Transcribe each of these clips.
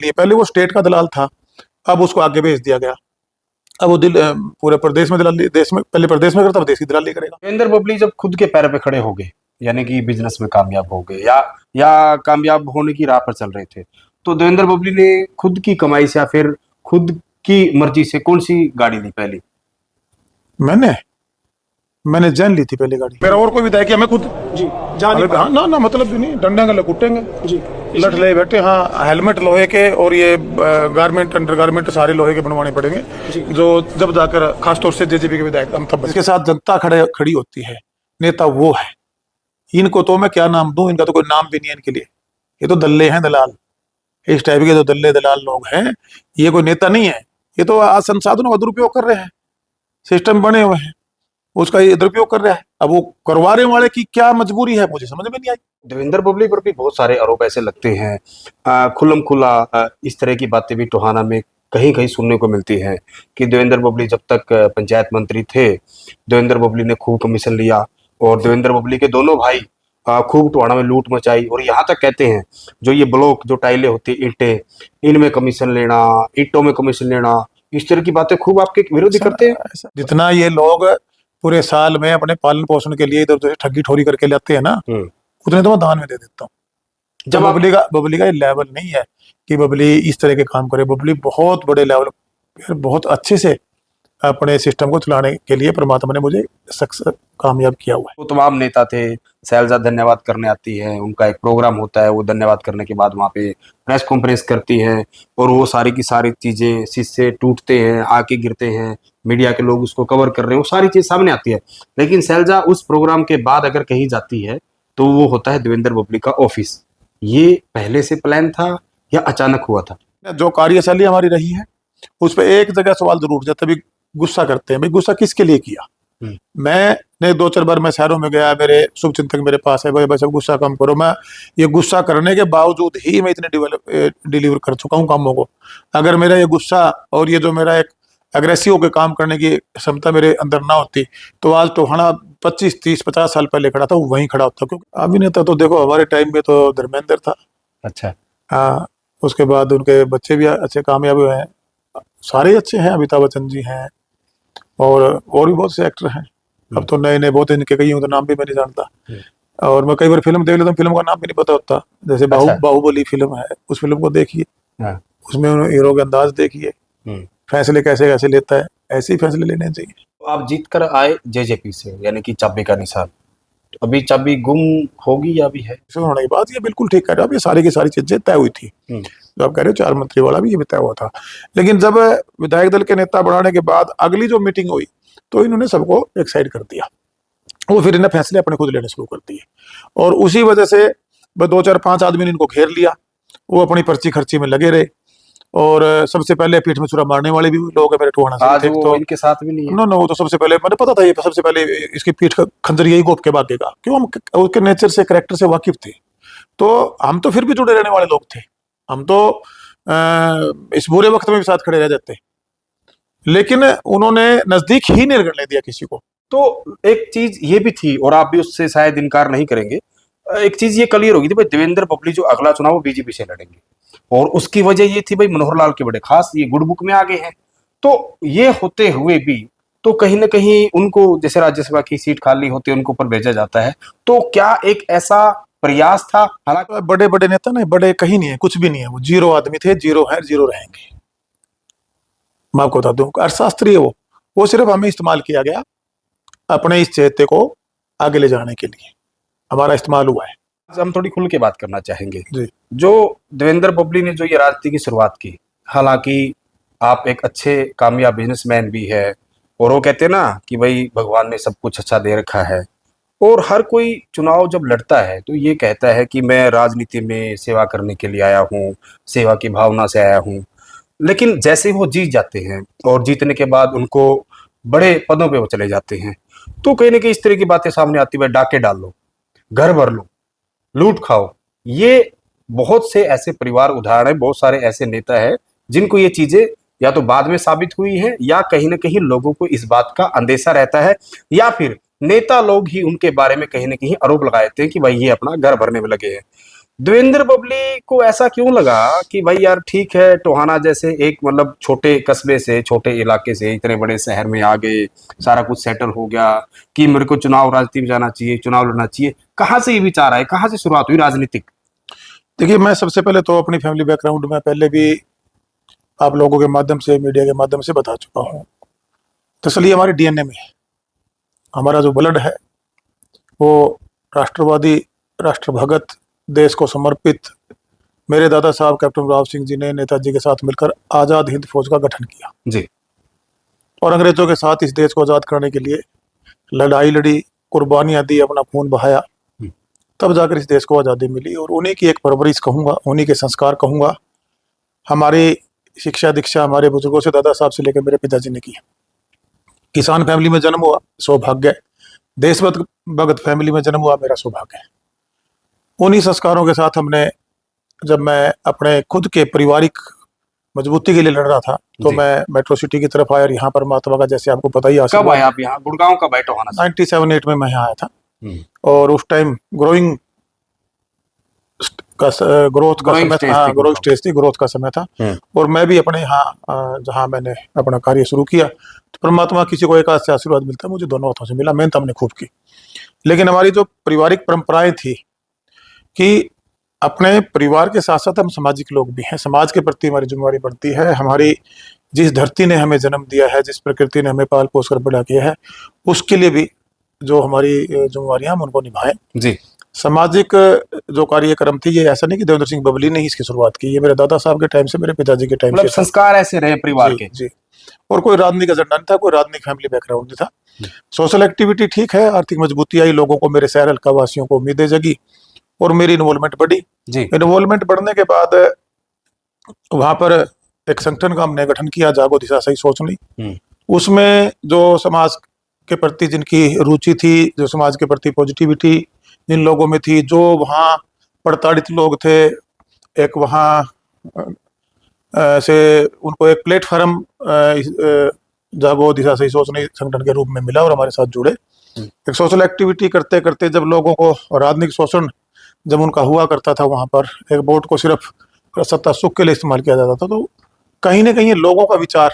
लिए पहले वो स्टेट का दलाल था, अब उसको आगे भेज दिया गया। अब वो पूरे प्रदेश में दलाली, देश में पहले प्रदेश में करता, अब देश की दलाली करेगा। देवेंद्र बबली जब खुद के पैरों पे खड़े हो गए, यानी कि बिजनेस में कामयाब हो गए या कामयाब होने की राह पर चल रहे थे, तो देवेंद्र बबली ने खुद की कमाई से या फिर खुद की मर्जी से कौन सी गाड़ी ली पहली? मैंने जैन ली थी पहले गाड़ी। मेरा और कोई विधायक हमें खुद जी जान हाँ ना ना मतलब भी नहीं, डंडा गले कुटेंगे जी लट ले बैठे। हाँ, हेलमेट लोहे के और ये गारमेंट अंडर गारमेंट सारे लोहे के बनवाने पड़ेंगे, जो जब जाकर खासतौर से जेजेपी के विधायक हम तब। इसके साथ जनता खड़ी होती है, नेता वो है। इनको तो मैं क्या नाम दूं, इनका तो कोई नाम भी नहीं है इनके लिए। ये तो दल्ले हैं, दलाल। इस टाइप के जो दल्ले दलाल लोग हैं, ये कोई नेता नहीं है। ये तो आज संसाधनों का दुरुपयोग कर रहे हैं, सिस्टम बने हुए हैं, उसका ये दुरुपयोग कर रहा है। अब वो करवाने वाले की क्या मजबूरी है, मुझे समझ में नहीं आई। देवेंद्र बबली पर भी बहुत सारे आरोप ऐसे लगते हैं, खुल्लम खुला इस तरह की बातें भी टोहाना में कहीं कहीं सुनने को मिलती है कि देवेंद्र बबली जब तक पंचायत मंत्री थे, देवेंद्र बबली ने खूब कमीशन लिया और देवेंद्र बबली के दोनों भाई खूब टोहाना में लूट मचाई। और यहाँ तक कहते हैं जो ये ब्लॉक, जो टाइलें होती ईंटें, इनमें कमीशन लेना, ईंटों में कमीशन लेना, इस तरह की बातें खूब आपके विरोधी करते हैं। जितना ये लोग पूरे साल में अपने पालन पोषण के लिए इधर उधर ठगी ठोरी करके लाते हैं ना, उतने तो मैं दान में दे देता हूँ। जब बबली का ये लेवल नहीं है कि बबली इस तरह के काम करे। बबली बहुत बड़े लेवल, बहुत अच्छे से अपने सिस्टम को चलाने के लिए परमात्मा ने मुझे सक्सेस कामयाब किया हुआ है। वो तमाम नेता थे, शैलजा धन्यवाद करने आती है, उनका एक प्रोग्राम होता है, वो धन्यवाद करने के बाद वहाँ पे प्रेस कॉन्फ्रेंस करती है और वो सारी की सारी चीजें शीशे टूटते हैं, आके गिरते हैं, मीडिया के लोग उसको कवर कर रहे हैं, वो सारी चीज सामने आती है। लेकिन शैलजा उस प्रोग्राम के बाद अगर कहीं जाती है तो वो होता है देवेंद्र बबली का ऑफिस। ये पहले से प्लान था या अचानक हुआ था? जो कार्यशैली हमारी रही है उस पर एक जगह सवाल जरूर उठ जाता है, भाई गुस्सा करते हैं, भाई गुस्सा किसके लिए किया। मैंने 2-4 बार मैं शहरों में गया, मेरे शुभचिंतक मेरे पास है, भाई बस अब गुस्सा कम करो। मैं ये गुस्सा करने के बावजूद ही मैं इतने डिलीवर कर चुका हूँ कामों को। अगर मेरा ये गुस्सा और ये जो मेरा एक अग्रेसिव होकर काम करने की क्षमता मेरे अंदर ना होती तो आज टोहाना 25, 30, 50 साल पहले खड़ा था, वहीं खड़ा होता। क्योंकि अभिनेता तो देखो हमारे टाइम में तो धर्मेंद्र था। अच्छा। हाँ, उसके बाद उनके बच्चे भी अच्छे कामयाब हुए हैं, सारे अच्छे हैं, अमिताभ बच्चन जी हैं और भी बहुत से एक्टर हैं। अब तो नए नए बहुत इनके कई तो नाम भी मैं नहीं जानता। और मैं कई बार फिल्म देख लेता हूँ, फिल्म का नाम भी नहीं पता होता। जैसे बाहुबली फिल्म है, उस फिल्म को देखिए, उसमें हीरो के अंदाज देखिए, फैसले कैसे कैसे लेता है, ऐसे ही फैसले लेने चाहिए। आप जीत कर आए जेजेपी से, यानी कि चाबी का निशान, अभी चाबी गुम होगी या भी है? होने की बात, ये बिल्कुल ठीक कह रहे हो आप। ये सारी की सारी चीजें तय हुई थी, जो आप कह रहे हो 4 मंत्री वाला भी ये भी तय हुआ था। लेकिन जब विधायक दल के नेता बढ़ाने के बाद अगली जो मीटिंग हुई तो इन्होंने सबको एक साइड कर दिया। वो फिर इन्हें फैसले अपने खुद लेने शुरू कर दिए और उसी वजह से 2-4-5 आदमी ने इनको घेर लिया। वो अपनी पर्ची खर्ची में लगे रहे और सबसे पहले पीठ में छुरा मारने वाले भी लोग हैं मेरे टोहाना से। तो इनके साथ भी नहीं है। नो, वो तो सबसे पहले मैंने पता था, ये सबसे पहले इसकी पीठ का खंजर यही गोप के भागेगा। क्यों, हम उसके नेचर से, कैरेक्टर से वाकिफ थे, तो हम तो फिर भी जुड़े रहने वाले लोग थे। हम तो इस बुरे वक्त में भी साथ खड़े रह जाते, लेकिन उन्होंने नजदीक ही नहीं करने दिया किसी को। तो एक चीज ये भी थी और आप भी उससे शायद इनकार नहीं करेंगे, एक चीज ये क्लियर होगी थी भाई, देवेंद्र बबली जो अगला चुनाव वो बीजेपी से लड़ेंगे और उसकी वजह ये थी भाई मनोहर लाल के बड़े खास, ये गुड बुक में आगे हैं। तो ये होते हुए भी तो कहीं ना कहीं उनको, जैसे राज्यसभा की सीट खाली होती है उनको ऊपर भेजा जाता है, तो क्या एक ऐसा प्रयास था? हालांकि बड़े बड़े नेता ना, बड़े कहीं नहीं है, कुछ भी नहीं है, वो जीरो आदमी थे, जीरो है, जीरो रहेंगे। मैं आपको बता दूं, अर्थशास्त्री है वो सिर्फ हमें इस्तेमाल किया गया अपने इस चेहरे को आगे ले जाने के लिए, हमारा इस्तेमाल हुआ है। हम थोड़ी खुल के बात करना चाहेंगे जी। जो देवेंद्र बबली ने जो ये राजनीति की शुरुआत की, हालांकि आप एक अच्छे कामयाब बिजनेसमैन भी है और वो कहते हैं ना कि भाई भगवान ने सब कुछ अच्छा दे रखा है और हर कोई चुनाव जब लड़ता है तो ये कहता है कि मैं राजनीति में सेवा करने के लिए आया हूँ, सेवा की भावना से आया हूँ। लेकिन जैसे वो जीत जाते हैं और जीतने के बाद उनको बड़े पदों पे वो चले जाते हैं तो कहीं ना कहीं इस तरह की बातें सामने आती है, डाके डाल लो, घर भर लो, लूट खाओ। ये बहुत से ऐसे परिवार उदाहरण है, बहुत सारे ऐसे नेता है जिनको ये चीजें या तो बाद में साबित हुई है या कहीं ना कहीं लोगों को इस बात का अंदेशा रहता है या फिर नेता लोग ही उनके बारे में कहीं ना कहीं आरोप लगाए थे कि भाई ये अपना घर भरने में लगे हैं। देवेंद्र बबली को ऐसा क्यों लगा कि भाई यार ठीक है, टोहाना जैसे एक मतलब छोटे कस्बे से, छोटे इलाके से इतने बड़े शहर में आ गए, सारा कुछ सेटल हो गया, कि मेरे को चुनाव राजनीति में जाना चाहिए, चुनाव लड़ना चाहिए। कहाँ से ये विचार आए, कहाँ से शुरुआत हुई राजनीतिक? देखिए, मैं सबसे पहले तो अपनी फैमिली बैकग्राउंड में पहले भी आप लोगों के माध्यम से, मीडिया के माध्यम से बता चुका हूँ। तो इसलिए हमारे डीएनए में हमारा जो ब्लड है वो राष्ट्रवादी, राष्ट्रभगत, देश को समर्पित। मेरे दादा साहब कैप्टन राव सिंह जी ने नेताजी के साथ मिलकर आज़ाद हिंद फौज का गठन किया जी। और अंग्रेजों के साथ इस देश को आज़ाद करने के लिए लड़ाई लड़ी, कुर्बानियां दी, अपना खून बहाया, तब जाकर इस देश को आज़ादी मिली। और उन्हीं की एक परवरिश कहूँगा, उन्हीं के संस्कार कहूँगा। हमारी शिक्षा दीक्षा हमारे बुजुर्गों से, दादा साहब से लेकर मेरे पिताजी ने की। किसान फैमिली में जन्म हुआ, सौभाग्य। देशभक्त भगत फैमिली में जन्म हुआ, मेरा सौभाग्य है। उन्हीं संस्कारों के साथ हमने, जब मैं अपने खुद के पारिवारिक मजबूती के लिए लड़ रहा था तो जी। मैं मेट्रो सिटी की तरफ आया और यहाँ पर महात्मा का, जैसे आपको पता ही है, कब आए आप यहाँ? गुड़गांव कब आए टोहाना से? 97-8 में मैं यहाँ आया था। और उस टाइम ग्रोइंग का ग्रोथ का Growing समय stage था, थी ग्रोथ स्टेज थी, ग्रोथ का समय था। और मैं भी अपने यहाँ जहाँ मैंने अपना कार्य शुरू किया तो परमात्मा, किसी को एक हाथ से आशीर्वाद मिलता है, मुझे दोनों हाथों से मिला। मेहनत हमने खूब की। लेकिन हमारी जो पारिवारिक परंपराएं थी कि अपने परिवार के साथ साथ हम सामाजिक लोग भी हैं, समाज के प्रति हमारी जिम्मेवारी बढ़ती है। हमारी जिस धरती ने हमें जन्म दिया है, जिस प्रकृति ने हमें पाल पोस कर बड़ा किया है, उसके लिए भी जो हमारी जिम्मेवारियां हम उनको निभाएं। जी। सामाजिक जो कार्यक्रम थी, ये ऐसा नहीं कि देवेंद्र सिंह बबली ने ही इसकी शुरुआत की, ये मेरे दादा साहब के टाइम से, मेरे पिताजी के टाइम मतलब से था। संस्कार ऐसे रहे परिवार के। जी। और कोई राजनीतिक एजेंडा नहीं था, कोई राजनीतिक फैमिली बैकग्राउंड नहीं था। सोशल एक्टिविटी ठीक है, आर्थिक मजबूती आई, लोगों को, मेरे शहर हल्का वासियों को उम्मीदें जगी और मेरी इन्वॉल्वमेंट बढ़ी। जी। इन्वॉल्वमेंट बढ़ने के बाद वहां पर एक संगठन का हमने गठन किया, जागो दिशा सही सोचनी। उसमें जो समाज के प्रति जिनकी रुचि थी, जो समाज के प्रति पॉजिटिविटी जिन लोगों में थी, जो वहाँ प्रताड़ित लोग थे, एक वहाँ से उनको एक प्लेटफॉर्म जागो दिशा सही सोचने संगठन के रूप में मिला और हमारे साथ जुड़े। एक सोशल एक्टिविटी करते करते जब लोगों को राजनीतिक शोषण जब उनका हुआ करता था, वहाँ पर एक वोट को सिर्फ सत्ता सुख के लिए इस्तेमाल किया जाता था, तो कहीं ना कहीं लोगों का विचार,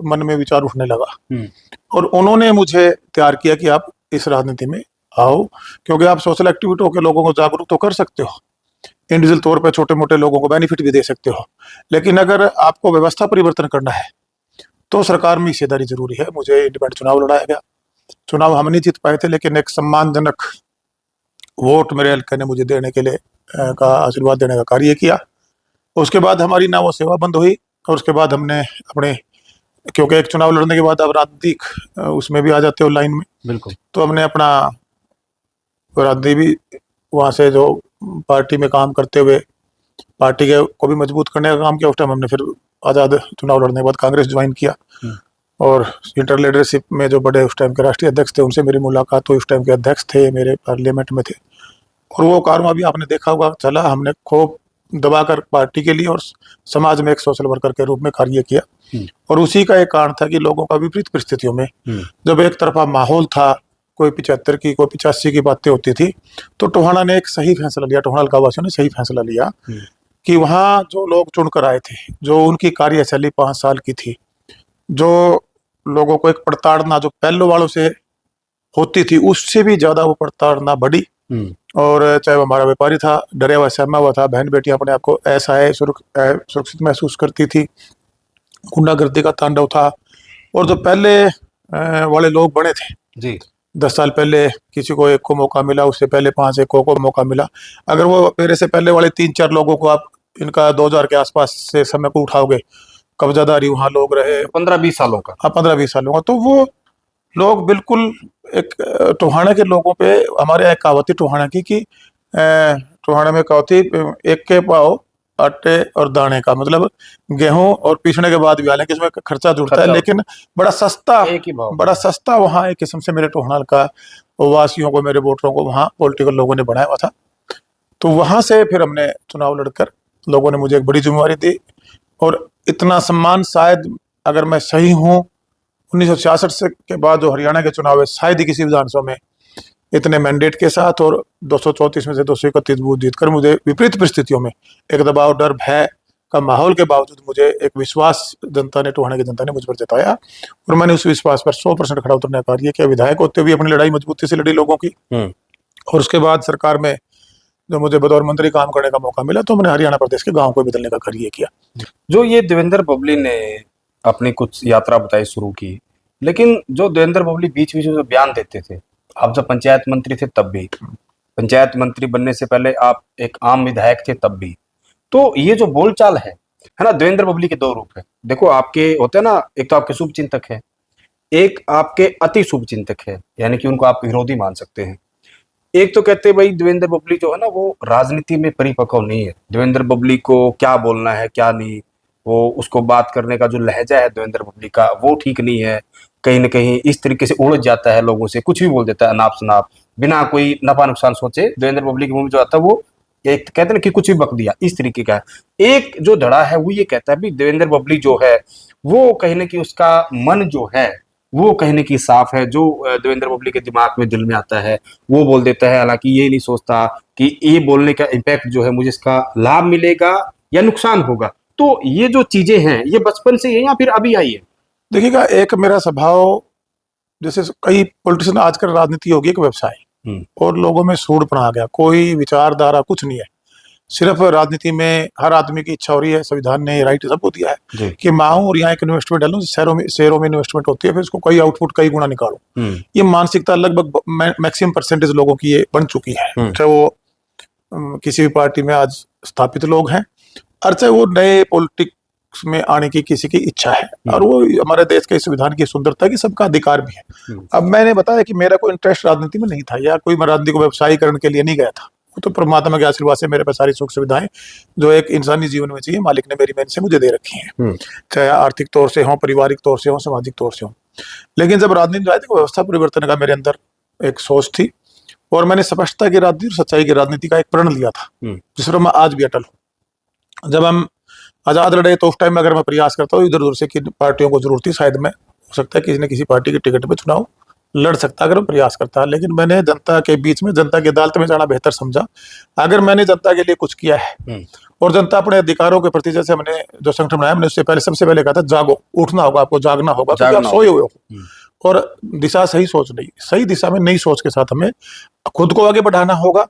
मन में विचार उठने लगा और उन्होंने मुझे तैयार किया कि आप इस राजनीति में आओ, क्योंकि आप सोशल एक्टिविटी होकर लोगों को जागरूक तो कर सकते हो, इंडिविजुअल तौर पे छोटे मोटे लोगों को बेनिफिट भी दे सकते हो, लेकिन अगर आपको व्यवस्था परिवर्तन करना है तो सरकार में हिस्सेदारी जरूरी है। मुझे इंडिपेंडेंट चुनाव लड़ाया गया। चुनाव हम नहीं जीत पाए थे, लेकिन एक सम्मानजनक वोट मेरे हल्के ने मुझे देने के लिए का आशीर्वाद देने का कार्य किया। उसके बाद हमारी ना वो सेवा बंद हुई और उसके बाद हमने अपने, क्योंकि एक चुनाव लड़ने के बाद आप राजनीतिक उसमें भी आ जाते हो लाइन में, बिल्कुल, तो हमने अपना राजनीति भी वहाँ से जो पार्टी में काम करते हुए पार्टी के को भी मजबूत करने का काम किया। उस टाइम हमने फिर आज़ाद चुनाव लड़ने के बाद कांग्रेस ज्वाइन किया और इंटर लीडरशिप में जो बड़े उस टाइम के राष्ट्रीय अध्यक्ष थे उनसे मेरी मुलाकात हुई। उस टाइम के अध्यक्ष थे, मेरे पार्लियामेंट में थे और वो कारवा भी आपने देखा होगा चला। हमने खूब दबाकर पार्टी के लिए और समाज में एक सोशल वर्कर के रूप में कार्य किया और उसी का एक कारण था कि लोगों का विपरीत परिस्थितियों में जब एक तरफा माहौल था, कोई 75 की, कोई 85 की बातें होती थी, तो टोहाना ने एक सही फैसला लिया, टोहाना हल्का वासियों ने सही फैसला लिया कि वहाँ जो लोग चुनकर आए थे, जो उनकी कार्यशैली 5 साल की थी, जो लोगों को एक प्रताड़ना जो पहले वालों से होती थी उससे भी ज्यादा वो प्रताड़ना बढ़ी। और चाहे वो हमारा व्यापारी था, डरा हुआ सहमा हुआ था, बहन बेटी अपने आप को ऐसा है सुरक्षित महसूस करती थी, गुंडागर्दी का तांडव था। और जो पहले वाले लोग बने थे जी, 10 साल पहले किसी को एक को मौका मिला, उससे पहले 5 एक को मौका मिला। अगर वो मेरे से पहले वाले 3-4 लोगों को आप इनका 2000 के आसपास से समय को उठाओगे, कब्जादारी वहाँ लोग रहे 15-20 सालों का, 15-20 सालों का, तो वो लोग बिल्कुल एक टोहाना के लोगों पे, हमारे यहाँ कहावत थी टोहाना की कि टोहाना में कहावत थी, एक के पाव आटे और दाने का, मतलब गेहूं और पीसने के बाद भी, हालांकि इसमें खर्चा जुड़ता है लेकिन बड़ा सस्ता, बड़ा सस्ता वहाँ एक किस्म से मेरे टोहाना का वासियों को, मेरे वोटरों को वहाँ पॉलिटिकल लोगों ने बनाया हुआ था। तो वहाँ से फिर हमने चुनाव लड़कर लोगों ने मुझे एक बड़ी जिम्मेवारी दी और इतना सम्मान, शायद अगर मैं सही हूँ 1966 से के बाद जो हरियाणा के चुनाव है, शायद ही किसी विधानसभा में इतने मैंडेट के साथ और 234 में से 231 बूथ जीतकर मुझे विपरीत परिस्थितियों में एक दबाव, डर, भय का माहौल के बावजूद मुझे एक विश्वास जनता ने, टोहाना की जनता ने मुझ पर जताया और मैंने उस विश्वास पर 100% खड़ा उतरने का कार्य किया। विधायक होते हुए अपनी लड़ाई मजबूती से लड़ी लोगों की, और उसके बाद सरकार में जो मुझे बतौर मंत्री काम करने का मौका मिला तो मैंने हरियाणा प्रदेश के गाँव को बदलने का कार्य किया। जो ये देवेंद्र बबली ने अपनी कुछ यात्रा बताई शुरू की, लेकिन जो देवेंद्र बबली बीच बीच में जो बयान देते थे, आप जब पंचायत मंत्री थे तब भी, पंचायत मंत्री बनने से पहले आप एक आम विधायक थे तब भी, तो ये जो बोलचाल है ना, देवेंद्र बबली के दो रूप है। देखो आपके होते हैं ना, एक तो आपके शुभ चिंतक है, एक आपके अति शुभ चिंतक है, यानी कि उनको आप विरोधी मान सकते हैं। एक तो कहते हैं भाई देवेंद्र बबली जो है ना वो राजनीति में परिपक्व नहीं है, देवेंद्र बबली को क्या बोलना है क्या नहीं, वो उसको बात करने का जो लहजा है देवेंद्र बबली का वो ठीक नहीं है, कहीं ना कहीं इस तरीके से उलझ जाता है, लोगों से कुछ भी बोल देता है अनाप शनाप, बिना कोई नफा नुकसान सोचे। देवेंद्र बबली के मुंह में जो आता है वो एक कहते हैं ना कि कुछ भी बक दिया, इस तरीके का है। एक जो धड़ा है वो ये कहता है भी देवेंद्र बबली जो है वो कहीं ना कहीं उसका मन जो है वो कहने की साफ है, जो देवेंद्र बबली के दिमाग में दिल में आता है वो बोल देता है, हालांकि ये नहीं सोचता कि ये बोलने का इम्पैक्ट जो है मुझे इसका लाभ मिलेगा या नुकसान होगा। तो ये जो चीजें हैं ये बचपन से है या फिर अभी आई है? देखिएगा, एक मेरा स्वभाव, जैसे कई पॉलिटिशियन आजकल राजनीति होगी एक व्यवसाय और लोगों में सूढ़पना आ गया, कोई विचारधारा कुछ नहीं है, सिर्फ राजनीति में हर आदमी की इच्छा हो रही है, संविधान ने राइट सबको दिया है कि मैं आऊं और यहाँ एक इन्वेस्टमेंट डालूं, शहरों में इन्वेस्टमेंट होती है, फिर उसको कई आउटपुट कई गुना निकालूं। ये मानसिकता लगभग मैक्सिमम परसेंटेज लोगों की ये बन चुकी है, चाहे वो किसी भी पार्टी में आज स्थापित लोग हैं और चाहे वो नए पॉलिटिक्स में आने की किसी की इच्छा है, और वो हमारे देश के संविधान की सुंदरता की सबका अधिकार भी है। अब मैंने बताया कि मेरा कोई इंटरेस्ट राजनीति में नहीं था या कोई मैं राजनीति को व्यवसायीकरण के लिए नहीं गया था, वो तो परमात्मा के आशीर्वाद से मेरे पास सारी सुख सुविधाएं जो एक इंसानी जीवन में चाहिए मालिक ने मेरी मेहनत से मुझे दे रखी हैं, चाहे आर्थिक तौर से हो, पारिवारिक तौर से हो, सामाजिक तौर से हो। लेकिन जब राजनीति राजनीतिक व्यवस्था परिवर्तन का मेरे अंदर एक सोच थी और मैंने स्पष्टता की राजनीति और सच्चाई की राजनीति का एक प्रण लिया था जिस पर मैं आज भी अटल हूँ। जब हम आजाद लड़े तो उस टाइम में अगर मैं प्रयास करता हूँ इधर उधर से किन पार्टियों को जरूरत थी, शायद मैं हो सकता है किसी न किसी पार्टी के टिकट पे चुनाव लड़ सकता अगर मैं प्रयास करता, लेकिन मैंने जनता के बीच में जनता की अदालत में जाना बेहतर समझा। अगर मैंने जनता के लिए कुछ किया है और जनता अपने अधिकारों के प्रति, जैसे हमने जो संगठन बनाया, मैंने उससे पहले सबसे पहले कहा था जागो, उठना होगा, आपको जागना होगा, क्योंकि आप सोए हुए हो और दिशा सही सोच नहीं, सही दिशा में नई सोच के साथ हमें खुद को आगे बढ़ाना होगा,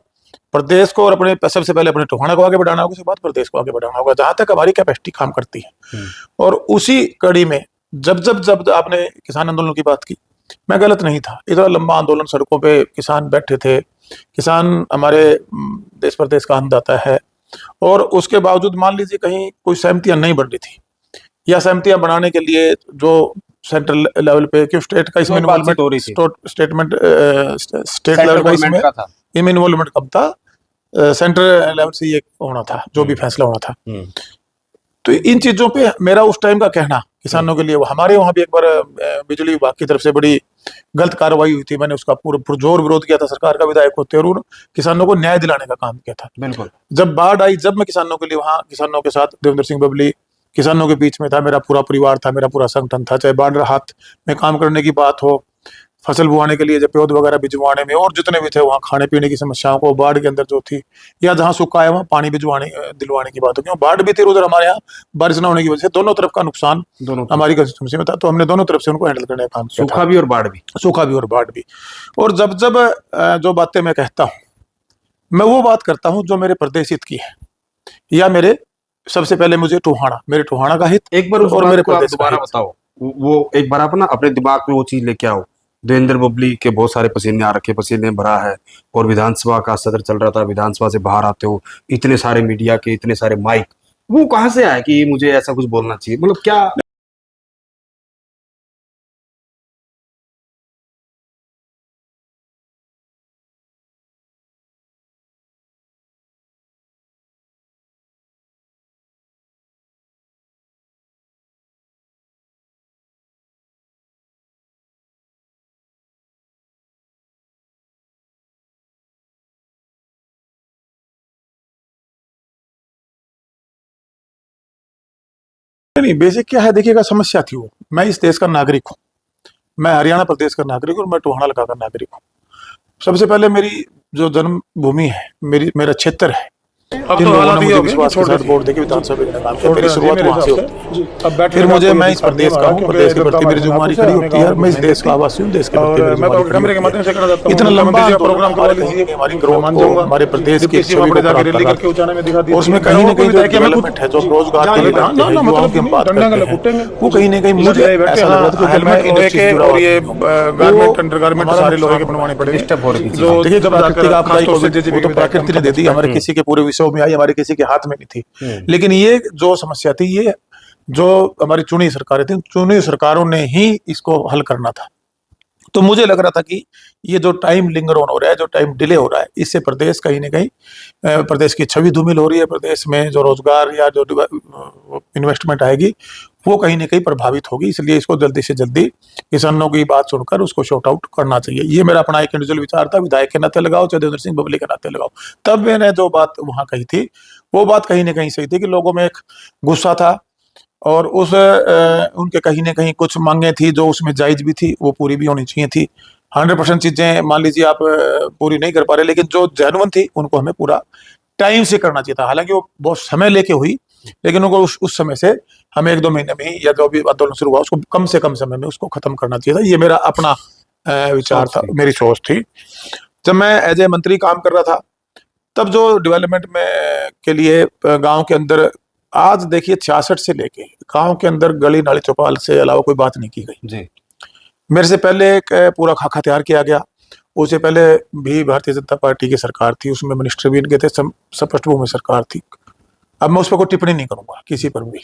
प्रदेश को और अपने सबसे पहले अपने टोहाना को आगे बढ़ाना होगा, उसके बाद प्रदेश को आगे बढ़ाना होगा जहां तक हमारी कैपेसिटी काम करती है। और उसी कड़ी में जब आपने किसान आंदोलन की बात की, मैं गलत नहीं था, इतना लंबा आंदोलन, सड़कों पे किसान बैठे थे, किसान हमारे देश प्रदेश का अन्नदाता है, और उसके बावजूद मान लीजिए कहीं कोई सहमतियां नहीं बन रही थी या सहमतियां बनाने के लिए जो सेंट्रल लेवल पे कि स्टेट का इसमें इन्वॉल्वमेंट, स्टेट लेवल का इसमें इन्वॉल्वमेंट कम था, सेंट्रल लेवल से ये होना था जो भी फैसला होना था। तो इन चीजों पे मेरा उस टाइम का कहना किसानों के लिए, हमारे वहां भी एक बार बिजली विभाग की तरफ से बड़ी गलत कार्रवाई हुई थी, मैंने उसका पूरा पुरजोर विरोध किया था सरकार का विधायक होते, और उन किसानों को न्याय दिलाने का काम किया था। बिल्कुल। जब बाढ़ आई, जब मैं किसानों के लिए वहां किसानों के साथ, देवेंद्र सिंह बबली किसानों के बीच में था, मेरा पूरा परिवार था, मेरा पूरा संगठन था, चाहे बाढ़ राहत में काम करने की बात हो, फसल बुआने के लिए जब पौध वगैरह भिजवाने में, और जितने भी थे वहाँ खाने पीने की समस्याओं को, बाढ़ के अंदर जो थी, या जहाँ सूखा है वहाँ पानी भिजवाने दिलवाने की बात हो, क्यों बाढ़ भी थी उधर हमारे यहाँ, बारिश न होने की वजह से दोनों तरफ का नुकसान हमारी कंस्टिट्यूंसी में था, तो हमने दोनों तरफ से उनको हैंडल करने का काम किया, सूखा भी और बाढ़ भी, सूखा भी और बाढ़ भी। और जब जब जो बातें मैं कहता हूँ, मैं वो बात करता हूँ जो मेरे प्रदेश हित की है, या मेरे सबसे पहले मुझे टोहाना, मेरे टोहाना का हित, एक बार और मेरे प्रदेश दोबारा बताओ, वो एक बार आप ना अपने दिमाग में वो चीज लेके आओ। देवेंद्र बबली के बहुत सारे पसीने आ रखे, पसीने भरा है, और विधानसभा का सत्र चल रहा था, विधानसभा से बाहर आते हो, इतने सारे मीडिया के इतने सारे माइक, वो कहाँ से आया कि मुझे ऐसा कुछ बोलना चाहिए, मतलब क्या? नहीं, बेसिक क्या है, देखिएगा, समस्या थी वो, मैं इस देश का नागरिक हूँ, मैं हरियाणा प्रदेश का नागरिक हूँ और मैं टोहाना लगा का नागरिक हूँ। सबसे पहले मेरी जो जन्मभूमि है, मेरा क्षेत्र है, अब जिन तो लोगों हालात ने ये मुझे हो गए कि विश्वास के छोड़ साथ दीजिए। वोट देके विधानसभा में काम किया, छोड़ मेरी देना शुरुआत चाहिए वहां से मेरे होती है। हिसाब से। अब बैठने फिर का मुझे कोई मैं इस हिसाब नहीं प्रदेश का हमारा, हूँ, क्योंकि प्रदेश के जनता प्रति मेरी हमारे जिम्मेदारी खिलाफ खड़ी है, होती है, हमें मैं इस गाँव देश में का घुसने आवासी हूँ, देश के और प्रति मेरी मैं तो जिम्मेदारी खड़ी कैमरे के होती माध्यम से कहना चाहता है। हूँ, इतना लंबा मुख्यमंत्री जी का आंदोलन प्रोग्राम करवा हमारे कहीं लीजिए, न कहीं हमारी मैं ग्रोथ मान को, जाऊंगा। हमारे प्रदेश की डिप्टी सीएम छवि अपने को जाके खराब कर रैली रहा करके था। ऊंचाने में दिखा दी और उसमें थी। कहीं और न कोई कहीं जो विधायक है, मैं खुद डेवलपमेंट है, जो रोजगार के लिए हाँ लगते ना हैं, ना युवाओं मतलब की हम नहीं, बात डंडा करते गले हैं, कुटेंगे वो कहीं न कहीं मुझे बैठे। ऐसा लग रहा था कि हेलमेट मैं लोहे इंडस्ट्री के से जुड़ा और हुआ ये आदमी हूँ। गारमेंट वो अंडर गारमेंट हमारा सारे लोहे नुकसान के हो रहा बनवाने है। पड़ेंगे, डिस्टर्ब हो रही थी जो चीजें। देखिए, जब जब प्राकृतिक जाकर आपदा आई खासतौर से कोविड, वो जेजेपी तो के विधायक प्रकृति ने हम दे समझ दी, पाए। हमारे किसी के पूरे विषयों में आई, हमारे किसी के हाथ में नहीं थी। लेकिन ये जो समस्या थी, ये जो हमारी चुनी सरकारें थी, चुनी सरकारों ने ही इसको हल करना था। तो मुझे लग रहा था कि ये जो टाइम लिंगर ऑन हो रहा है, जो टाइम डिले हो रहा है, इससे प्रदेश कहीं न कहीं प्रदेश की छवि धूमिल हो रही है, प्रदेश में जो रोजगार या जो इन्वेस्टमेंट आएगी, वो कहीं न कहीं प्रभावित होगी। इसलिए इसको जल्दी से जल्दी किसानों की बात सुनकर उसको शॉर्ट आउट करना चाहिए। ये मेरा अपना एक इंडिविजुअल विचार था, विधायक के नाते लगाओ, चाहे देवेंद्र सिंह बबली के नाते लगाओ। तब मैंने जो बात वहाँ कही थी, वो बात कहीं न कहीं सही थी कि लोगों में एक गुस्सा था, और उनके कहीं न कहीं कुछ मांगे थी जो उसमें जायज़ भी थी, वो पूरी भी होनी चाहिए थी। 100% चीज़ें मान लीजिए आप पूरी नहीं कर पा रहे, लेकिन जो जेन्युइन थी उनको हमें पूरा टाइम से करना चाहिए था। हालाँकि वो बहुत समय लेके हुई, लेकिन उनको उस समय से हमें 1-2 महीने में ही, या जो भी आंदोलन शुरू हुआ उसको कम से कम समय में उसको खत्म करना चाहिए था। ये मेरा अपना विचार सोच था, थी। मेरी सोच थी। जब मैं एज़ ए मंत्री काम कर रहा था, तब जो डेवलपमेंट में के लिए गाँव के अंदर, आज देखिए 66 से लेके गाँव के अंदर गली नाली चौपाल से अलावा कोई बात नहीं की गई। जी। मेरे से पहले एक पूरा खाका तैयार किया गया। उससे पहले भी भारतीय जनता पार्टी की सरकार थी, उसमें मिनिस्टर भी इनके थे, सपष्टभूमि सरकार थी। अब मैं उस पर कोई टिप्पणी नहीं करूंगा किसी पर भी,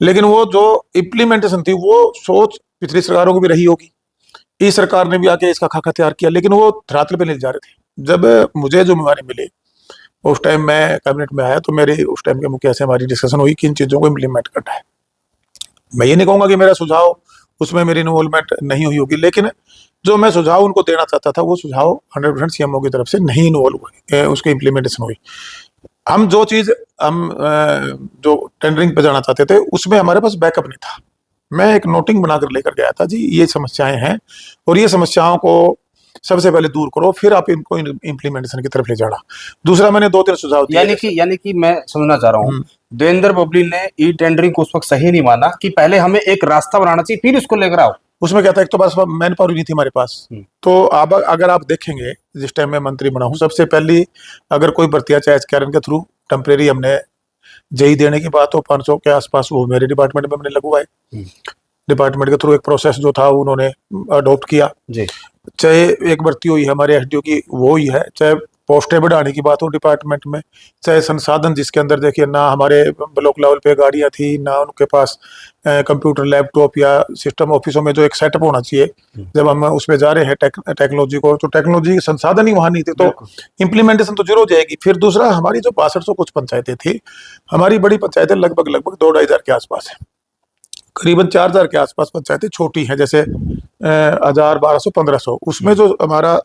लेकिन वो जो इम्प्लीमेंटेशन थी, वो सोच पिछली सरकारों की भी रही होगी। इस सरकार ने भी आके इसका खाका तैयार किया, लेकिन वो धरातल पे ले जा रहे थे। जब मुझे जिम्मेवारी मिली, उस टाइम मैं कैबिनेट में आया, तो मेरे उस टाइम के मुखिया से हमारी डिस्कशन हुई कि इन चीज़ों को इम्प्लीमेंट करना है। मैं ये नहीं कहूँगा कि मेरा सुझाव उसमें मेरी इन्वॉल्वमेंट नहीं हुई होगी, लेकिन जो मैं सुझाव उनको देना चाहता था, वो सुझाव 100% सीएमओ की तरफ से नहीं इन्वॉल्व हुए, उसकी इम्प्लीमेंटेशन हुई। हम जो चीज़ हम जो टेंडरिंग पे जाना चाहते थे, उसमें हमारे पास बैकअप नहीं था। मैं एक नोटिंग बनाकर लेकर गया था, जी ये समस्याएं हैं, और ये समस्याओं को सबसे पहले दूर करो, फिर आप इनको इम्प्लीमेंटेशन की तरफ ले जाना। दूसरा, मैंने 2-3 सुझाव दिए। यानी कि मैं समझना चाह रहा हूँ, देवेंद्र बबली ने ई टेंडरिंग को उस वक्त सही नहीं माना कि पहले हमें एक रास्ता बनाना चाहिए, फिर उसको लेकर आओ। उसमें क्या था, एक तो बस मैन पावर नहीं थी हमारे पास। तो अब अगर आप देखेंगे, जिस टाइम मैं मंत्री बना हूँ, सबसे पहली अगर कोई भर्तियां चाहे कैरन के थ्रू टेम्परेरी हमने जेई देने की बात हो, 500 के आसपास, वो मेरे डिपार्टमेंट में हमने लगवाए। डिपार्टमेंट के थ्रू एक प्रोसेस जो था उन्होंने अडॉप्ट किया। जी। चाहे एक भर्ती हुई हमारे एसडीओ की, वो ही है, चाहे पोस्टें बढ़ाने की बात हो डिपार्टमेंट में, चाहे संसाधन जिसके अंदर देखिए ना हमारे ब्लॉक लेवल पे गाड़ियां थी, ना उनके पास कंप्यूटर लैपटॉप या सिस्टम, ऑफिसों में जो एक सेटअप होना चाहिए। जब हम उसमें जा रहे हैं टेक्नोलॉजी को, तो टेक्नोलॉजी संसाधन ही वहां नहीं थे, तो इम्प्लीमेंटेशन तो जरूर हो जाएगी। फिर दूसरा, हमारी जो 6200 कुछ पंचायतें थी, हमारी बड़ी पंचायतें लगभग 2-2.5 के आसपास है, करीबन 4000 के आसपास पंचायतें छोटी हैं, जैसे 1000, 1200, 1500। उसमें जो हमारा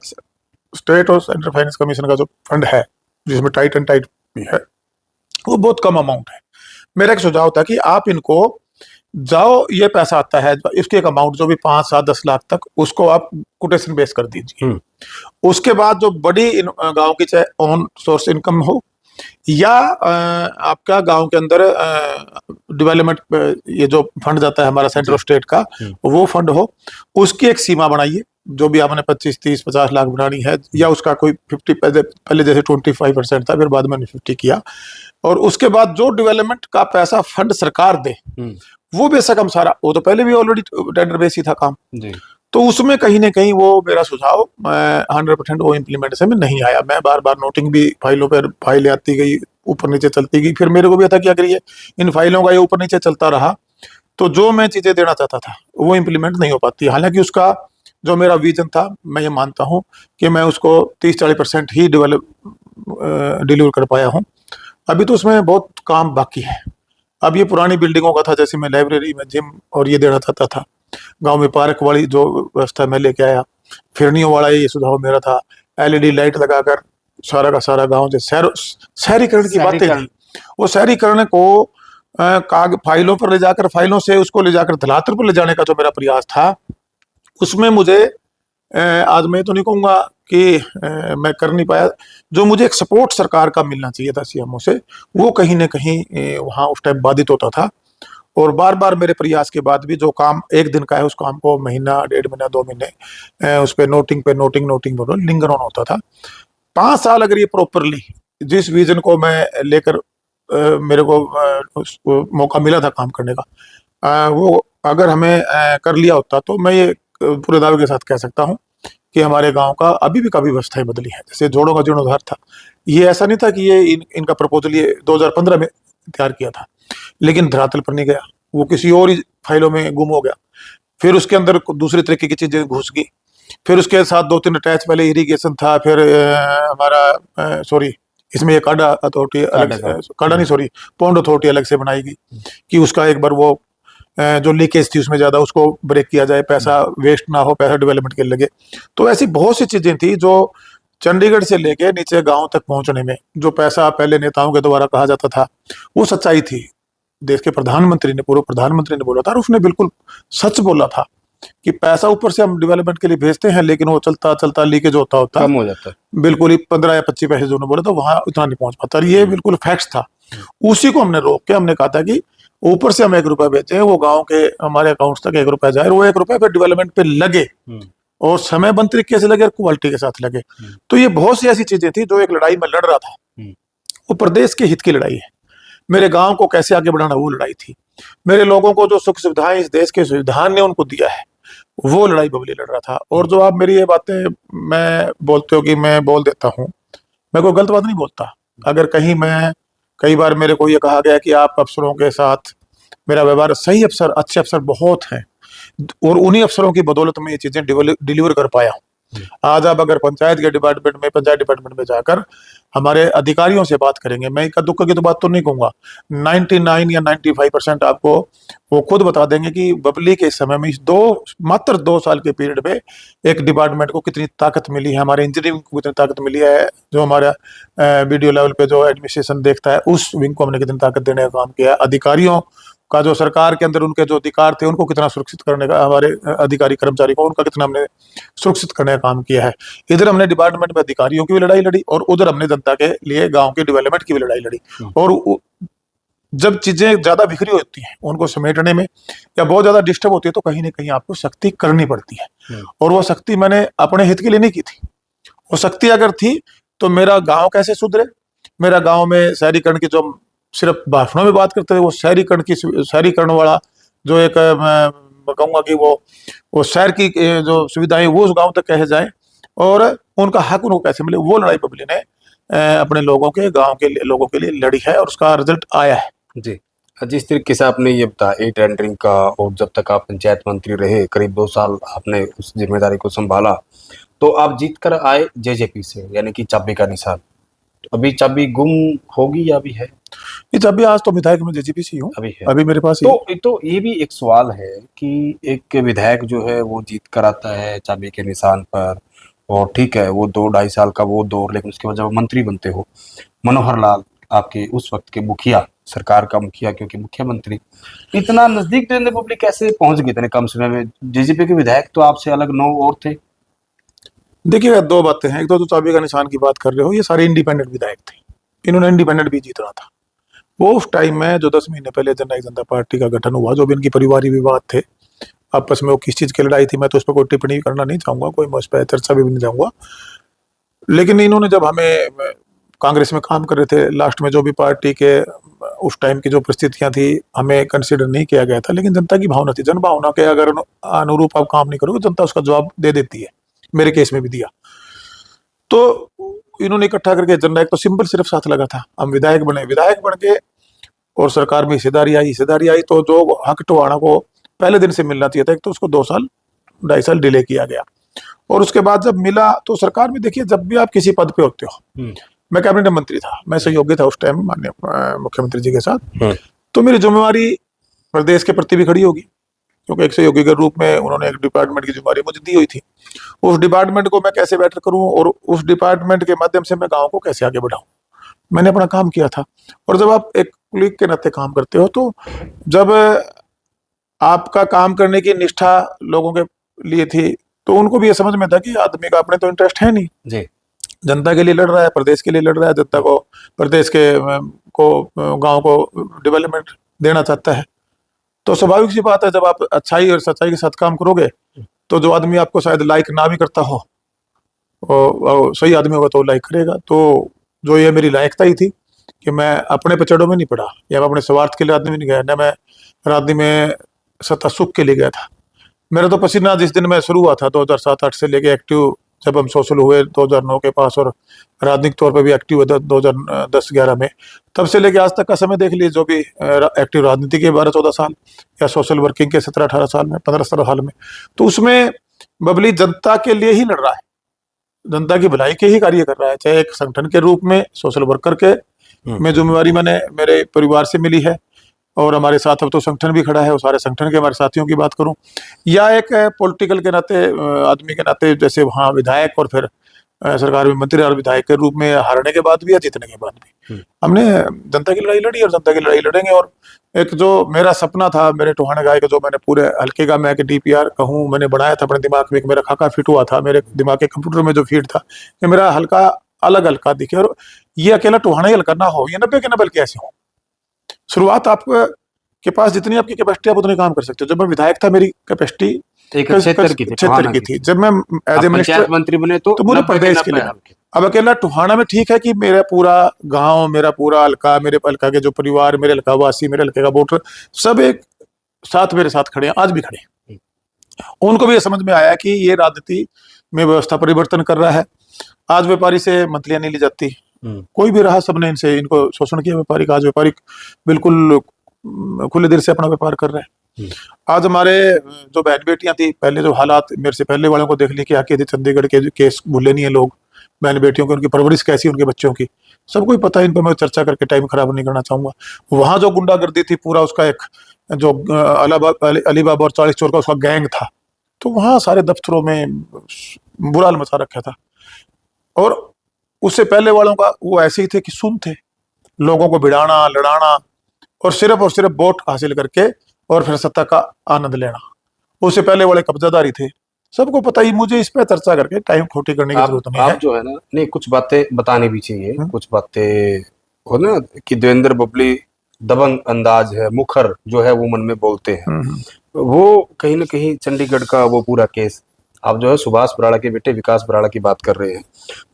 स्टेट और सेंट्रल फाइनेंस कमीशन का जो फंड है, जिसमें टाइट एंड टाइट भी है, वो बहुत कम अमाउंट है। मेरा एक सुझाव था कि आप इनको जाओ, ये पैसा आता है, इसके एक अमाउंट जो भी 5, 7, 10 लाख तक, उसको आप कोटेशन बेस कर दीजिए। उसके बाद जो बड़ी गांव की चाहे ऑन सोर्स इनकम हो, या आपका गांव के अंदर डेवलपमेंट ये जो फंड जाता है हमारा सेंट्रल स्टेट का, वो फंड हो, उसकी एक सीमा बनाइए। जो भी आपने 25, 30, 50 लाख बनानी है, या उसका कोई 50, पहले जैसे 25% था, फिर बाद में 50 किया, और उसके बाद जो डेवलपमेंट का पैसा फंड सरकार दे, वो बेशक हम सारा, वो तो पहले भी ऑलरेडी टेंडर बेस ही था काम, तो उसमें कहीं ना कहीं वो मेरा सुझाव 100% वो इम्प्लीमेंटेशन में नहीं आया। मैं बार बार नोटिंग भी फाइलों पर फाइलें आती गई, ऊपर नीचे चलती गई, फिर मेरे को भी था कि अगर ये इन फाइलों का ये ऊपर नीचे चलता रहा, तो जो मैं चीजें देना चाहता था वो इम्प्लीमेंट नहीं हो पाती। हालांकि उसका जो मेरा विजन था, मैं ये मानता हूँ कि मैं उसको 30-40% ही डिलीवर कर पाया हूँ। अभी तो उसमें बहुत काम बाकी है। अब ये पुरानी बिल्डिंगों का था, जैसे मैं लाइब्रेरी में जिम और ये देना चाहता था, गांव में पार्क वाली जो व्यवस्था मैं लेके आया, फिरनियों वाला ये सुझाव मेरा था, एलईडी लाइट लगाकर सारा का सारा गांव, जो शहरीकरण की बातें थी, वो शहरीकरण को फाइलों पर ले जाकर, फाइलों से उसको ले जाकर धरातल पर ले जाने का जो मेरा प्रयास था, उसमें मुझे आज मैं तो नहीं कहूँगा कि मैं कर नहीं पाया। जो मुझे एक सपोर्ट सरकार का मिलना चाहिए था सीएमओ से, वो कहीं न कहीं वहाँ उस टाइम बाधित होता था। और बार-बार मेरे प्रयास के बाद भी जो काम 1 दिन का है, उस काम को महीना, डेढ़ महीना, 2 महीने उस पे नोटिंग पे लिंगर ऑन होता था। 5 साल अगर ये प्रॉपरली जिस विज़न को मैं लेकर मेरे को मौका मिला था काम करने का, वो अगर हमें कर लिया होता, तो मैं ये पूरे दावे के साथ कह सकता हूँ कि हमारे गाँव का अभी भी काफ़ी अवस्थाएँ बदली हैं। जैसे जोड़ों का जीर्णोद्धार था, ये ऐसा नहीं था कि ये इनका प्रपोज़ल ये 2015 में तैयार किया था, लेकिन धरातल पर नहीं गया, वो किसी और ही फाइलों में गुम हो गया। फिर उसके अंदर दूसरे तरीके की चीज़ें घुस गई। फिर उसके साथ 2-3 अटैच, पहले इरिगेशन था, फिर हमारा सॉरी, इसमें ये काडा अथॉरिटी अलग से, काडा नहीं सॉरी, पौंड अथॉरिटी अलग से बनाई गई कि उसका एक बार वो जो लीकेज थी उसमें ज़्यादा, उसको ब्रेक किया जाए, पैसा वेस्ट ना हो, पैसा डेवलपमेंट के लिए लगे। तो ऐसी बहुत सी चीज़ें थी जो चंडीगढ़ से लेके नीचे गाँव तक पहुँचने में जो पैसा पहले नेताओं के द्वारा कहा जाता था, वो सच्चाई थी। देश के प्रधानमंत्री ने, पूर्व प्रधानमंत्री ने बोला था, और उसने बिल्कुल सच बोला था कि पैसा ऊपर से हम डेवलपमेंट के लिए भेजते हैं, लेकिन वो चलता चलता लीकेज होता कम हो जाता है। बिल्कुल ही 15 या 25 पैसे जो उन्होंने बोला था, वहां इतना नहीं पहुंच पाता। और ये बिल्कुल फैक्ट्स था। उसी को हमने रोक के हमने कहा था कि ऊपर से हम 1 रुपया भेजें, वो गांव के हमारे अकाउंट्स तक 1 रुपया जाए, और वो 1 रुपया फिर डेवलपमेंट पे लगे, और समयबद्ध तरीके से लगे और क्वालिटी के साथ लगे। तो ये बहुत सी ऐसी चीजें थी जो एक लड़ाई में लड़ रहा था, वो प्रदेश के हित की लड़ाई है। मेरे गांव को कैसे आगे बढ़ाना, वो लड़ाई थी। मेरे लोगों को जो सुख सुविधाएं इस देश के संविधान ने उनको दिया है, वो लड़ाई बबली लड़ रहा था। और जो आप मेरी ये बातें मैं बोलते हो कि मैं बोल देता हूँ, मैं कोई गलत बात नहीं बोलता। अगर कहीं मैं, कई बार मेरे को ये कहा गया कि आप अफसरों के साथ मेरा व्यवहार, सही अफसर, अच्छे अफसर बहुत हैं, और उन्हीं अफसरों की बदौलत में ये चीजें डिलीवर कर पाया हूँ। आज आप अगर पंचायत डिपार्टमेंट में जाकर हमारे अधिकारियों से बात करेंगे, मैं इक्का दुक्का की तो बात तो नहीं कहूंगा, 99 या 95% आपको वो खुद बता देंगे कि बबली के समय में, मात्र 2 साल के पीरियड में एक डिपार्टमेंट को कितनी ताकत मिली है, हमारे इंजीनियरिंग को कितनी ताकत मिली है, जो हमारा वीडियो लेवल पे जो एडमिनिस्ट्रेशन देखता है, उस विंग को हमने कितनी ताकत देने का काम किया है। अधिकारियों का जो सरकार के अंदर उनके जो अधिकार थे, उनको कितना सुरक्षित करने का, हमारे अधिकारी कर्मचारी को उनका कितना हमने सुरक्षित करने का काम किया है। इधर हमने डिपार्टमेंट में अधिकारियों की भी लड़ाई लड़ी, और उधर हमने जनता के लिए गांव के डेवलपमेंट की भी लड़ाई लड़ी। और जब चीजें ज्यादा बिखरी होती हैं, उनको समेटने में या बहुत ज्यादा डिस्टर्ब होती है, तो कहीं ना कहीं आपको सख्ती करनी पड़ती है। और वो सख्ती मैंने अपने हित के लिए नहीं की थी। वो सख्ती अगर थी तो मेरा गांव कैसे सुधरे, मेरा गांव में शहरीकरण की, जो सिर्फ भाषणों में बात करते थे, वो शहरीकरण वाला जो एक, मैं कहूँगा कि वो शहर की जो सुविधाएं वो उस गांव तक कैसे जाए, और उनका हक उनको कैसे मिले, वो लड़ाई बबली ने अपने लोगों के, गांव के लोगों के लिए लड़ी है, और उसका रिजल्ट आया है। जी, जिस तरीके से आपने ये बताया टेंडरिंग का, और जब तक आप पंचायत मंत्री रहे, करीब 2 साल आपने उस जिम्मेदारी को संभाला, तो आप जीत कर आए जेजेपी से, यानी कि चाबी का निशान। अभी चाबी गुम होगी या अभी है? ये चाबी, आज तो विधायक में जेजेपी से हूँ, अभी है, अभी मेरे पास ही है। तो ये भी एक सवाल है कि एक विधायक जो है वो जीत कर आता है चाबी के निशान पर, और ठीक है वो 2-2.5 साल का वो दौर, लेकिन उसके बाद जब मंत्री बनते हो, मनोहर लाल आपके उस वक्त के मुखिया, सरकार का मुखिया, क्योंकि मुख्यमंत्री, इतना नजदीक जनरल पब्लिक कैसे पहुंच गए इतने कम समय में? जेजेपी के विधायक तो आपसे अलग 9 और थे। देखिए, 2 बातें हैं। एक तो जो चाबी का निशान की बात कर रहे हो, ये सारे इंडिपेंडेंट विधायक थे, इन्होंने इंडिपेंडेंट भी जीतना था। वो उस टाइम में जो 10 महीने पहले जननायक जनता पार्टी का गठन हुआ, जो भी इनकी परिवारी विवाद थे आपस में, वो किस चीज की लड़ाई थी, मैं तो उस पर कोई टिप्पणी करना नहीं चाहूंगा, कोई मैं उस पर चर्चा भी नहीं चाहूंगा। लेकिन इन्होंने जब हमें कांग्रेस में काम कर रहे थे, लास्ट में जो भी पार्टी के उस टाइम की जो परिस्थितियां थी, हमें कंसिडर नहीं किया गया था, लेकिन जनता की भावना थी, जन भावना के अगर अनुरूप आप काम नहीं करोगे, जनता उसका जवाब दे देती है। मेरे केस में भी दिया। तो इन्होंने इकट्ठा करके, जननायक तो सिंपल सिर्फ साथ लगा था, हम विधायक बन के, और सरकार में हिस्सेदारी आई, तो जो हक टवाना को पहले दिन से मिलना चाहिए था, एक तो उसको 2-2.5 साल डिले किया गया। और उसके बाद जब मिला, तो सरकार में देखिए, जब भी आप किसी पद पे होते हो, मैं कैबिनेट मंत्री था, मैं सहयोगी था उस टाइम माननीय मुख्यमंत्री जी के साथ, तो मेरी जिम्मेवारी प्रदेश के प्रति भी खड़ी होगी, क्योंकि एक सहयोगी के रूप में उन्होंने एक डिपार्टमेंट की जिम्मेवारी मुझे दी हुई थी। उस डिपार्टमेंट को मैं कैसे बेटर करूं, और उस डिपार्टमेंट के माध्यम से मैं गाँव को कैसे आगे बढ़ाऊं, मैंने अपना काम किया था। और जब आप एक कुलीग के नाते काम करते हो, तो जब आपका काम करने की निष्ठा लोगों के लिए थी, तो उनको भी ये समझ में था कि आदमी का अपने तो इंटरेस्ट है नहीं, जी। जनता के लिए लड़ रहा है, प्रदेश के लिए लड़ रहा है, जनता को, प्रदेश के गांव को डेवलपमेंट देना चाहता है। तो स्वाभाविक सी बात है, जब आप अच्छाई और सच्चाई के साथ काम करोगे तो जो आदमी आपको शायद लाइक ना भी करता हो, और सही आदमी होगा तो लाइक करेगा। तो जो ये मेरी लायकता ही थी कि मैं अपने पचड़ों में नहीं पड़ा, या मैं अपने स्वार्थ के लिए आदमी नहीं गया, न मैं राजनीति में सत्ता सुख के लिए गया था। मेरा तो पसीना जिस दिन मैं शुरू हुआ था 2007-8 से लेके एक्टिव, जब हम सोशल हुए 2009 के पास, और राजनीतिक तौर पे भी एक्टिव हुए 2010-11 में, तब से लेके आज तक का समय देख लीजिए, जो भी एक्टिव राजनीति के 12-14 साल, या सोशल वर्किंग के 17-18 साल में, 15-17 साल में, तो उसमें बबली जनता के लिए ही लड़ रहा है, जनता की भलाई के ही कार्य कर रहा है। चाहे एक संगठन के रूप में सोशल वर्कर के में जिम्मेवारी मैंने मेरे परिवार से मिली है, और हमारे साथ अब तो संगठन भी खड़ा है, और सारे संगठन के हमारे साथियों की बात करूं, या एक पॉलिटिकल के नाते, आदमी के नाते, जैसे वहाँ विधायक और फिर सरकार में मंत्री और विधायक के रूप में, हारने के बाद भी या जीतने के बाद भी हमने जनता की लड़ाई लड़ी, और जनता की लड़ाई लड़ेंगे। और एक जो मेरा सपना था मेरे टोहाना गाय का, जो मैंने पूरे हल्के का, मैं एक DPR कहूँ, मैंने बनाया था अपने दिमाग में, एक मेरा खाका फिट हुआ था मेरे दिमाग के कंप्यूटर में, जो फीड था कि मेरा हल्का अलग हल्का दिखे, और ये अकेला टोहाना ही हल्का ना हो, ये 90 के 90 कैसे हो। शुरुआत आपको के पास जितनी आपकी कैपेसिटी, आप उतनी काम कर सकते हो। जब मैं विधायक था, मेरी कैपेसिटी एक क्षेत्र की थी। जब मैं एज ए मिनिस्टर मंत्री बने तो पूरे प्रदेश के लिए। अब अकेला टोहाना में ठीक है कि मेरा पूरा गांव, मेरा पूरा हल्का, मेरे हल्का के जो परिवार, मेरे हल्का वासी, मेरे हल्के का वोटर, सब एक साथ मेरे साथ खड़े हैं, आज भी खड़े हैं। उनको भी ये समझ में आया कि ये राजनीति में व्यवस्था परिवर्तन कर रहा है। आज व्यापारी से मंथलियां नहीं ली जाती, कोई भी रहा, सबने इनको शोषण किया व्यापारी का। आज व्यापारी बिल्कुल खुले दिल से अपना व्यापार कर रहे हैं। आज हमारे जो बहन बेटियां थी, पहले जो हालात मेरे से पहले वालों को देख ली, क्या थी चंडीगढ़ के केस भूले नहीं है लोग, बहन बेटियों की, उनकी परवरिश कैसी, उनके बच्चों की, सबको ही पता है। इन पर मैं चर्चा करके टाइम खराब नहीं करना चाहूंगा। वहां जो गुंडागर्दी थी, पूरा उसका एक जो अलीबाबा और 40 चोर का उसका गैंग था, तो वहां सारे दफ्तरों में बुरा हाल मचा रखा था। और उससे पहले वालों का वो ऐसे ही थे कि सुन थे, लोगों को भिड़ाना, लड़ाना, और सिर्फ वोट हासिल करके और फिर सत्ता का आनंद लेना। उससे पहले वाले कब्जादारी थे, सबको पता ही। मुझे इस पे चर्चा करके टाइम खोटी करने की जरूरत नहीं है। आप जो है ना, नहीं, कुछ बातें बतानी भी चाहिए। कुछ बातें हो ना कि देवेंद्र बबली दबंग अंदाज है, मुखर जो है वो मन में बोलते हैं, वो कहीं ना कहीं चंडीगढ़ का वो पूरा केस, आप जो है सुभाष बराड़ा के बेटे विकास बराड़ा की बात कर रहे हैं,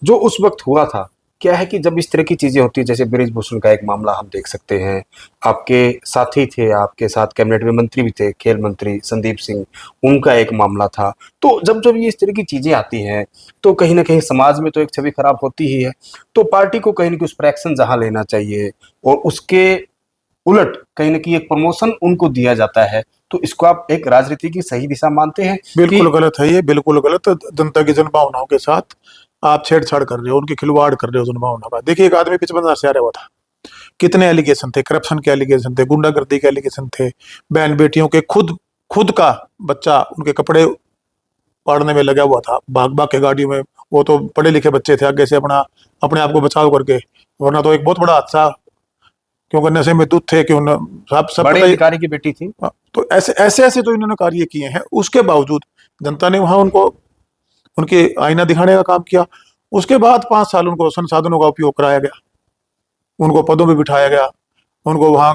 जो उस वक्त हुआ था। क्या है कि जब इस तरह की चीजें होती है, जैसे बृजभूषण का एक मामला हम देख सकते हैं, आपके साथी थे, आपके साथ कैबिनेट में मंत्री भी थे, खेल मंत्री संदीप सिंह, उनका एक मामला था। तो जब जब ये इस तरह की चीजें आती हैं तो कहीं ना कहीं समाज में तो एक छवि खराब होती ही है। तो पार्टी को कहीं ना कहीं उस पर एक्शन जहां लेना चाहिए, और उसके उलट कहीं ना कहीं एक प्रमोशन उनको दिया जाता है, तो इसको आप एक राजनीति की सही दिशा मानते हैं? बिल्कुल गलत है ये, बिल्कुल गलत। जनता की जनभावनाओं के साथ आप छेड़छाड़ कर रहे हो, उनकी खिलवाड़ कर रहे हो जनभावना का। देखिए, एक आदमी 55 से आ रहा हुआ था, कितने एलिगेशन थे, करप्शन के एलिगेशन थे, गुंडागर्दी के एलिगेशन थे, बहन बेटियों के खुद का बच्चा उनके कपड़े पाड़ने में लगा हुआ था, भाग भाग के गाड़ियों में। वो तो पढ़े लिखे बच्चे थे, आगे से अपने आप को बचाव करके, वरना तो एक बहुत बड़ा हादसा, क्योंकि नशे में दूध थे, क्यों सब बड़े अधिकारी की बेटी थी। तो ऐसे जो इन्होंने कार्य किए हैं, उसके बावजूद जनता ने वहां उनको उनके आईना दिखाने का काम किया। उसके बाद 5 साल उनको संसाधनों का उपयोग कराया गया, उनको पदों पे बिठाया गया, उनको वहां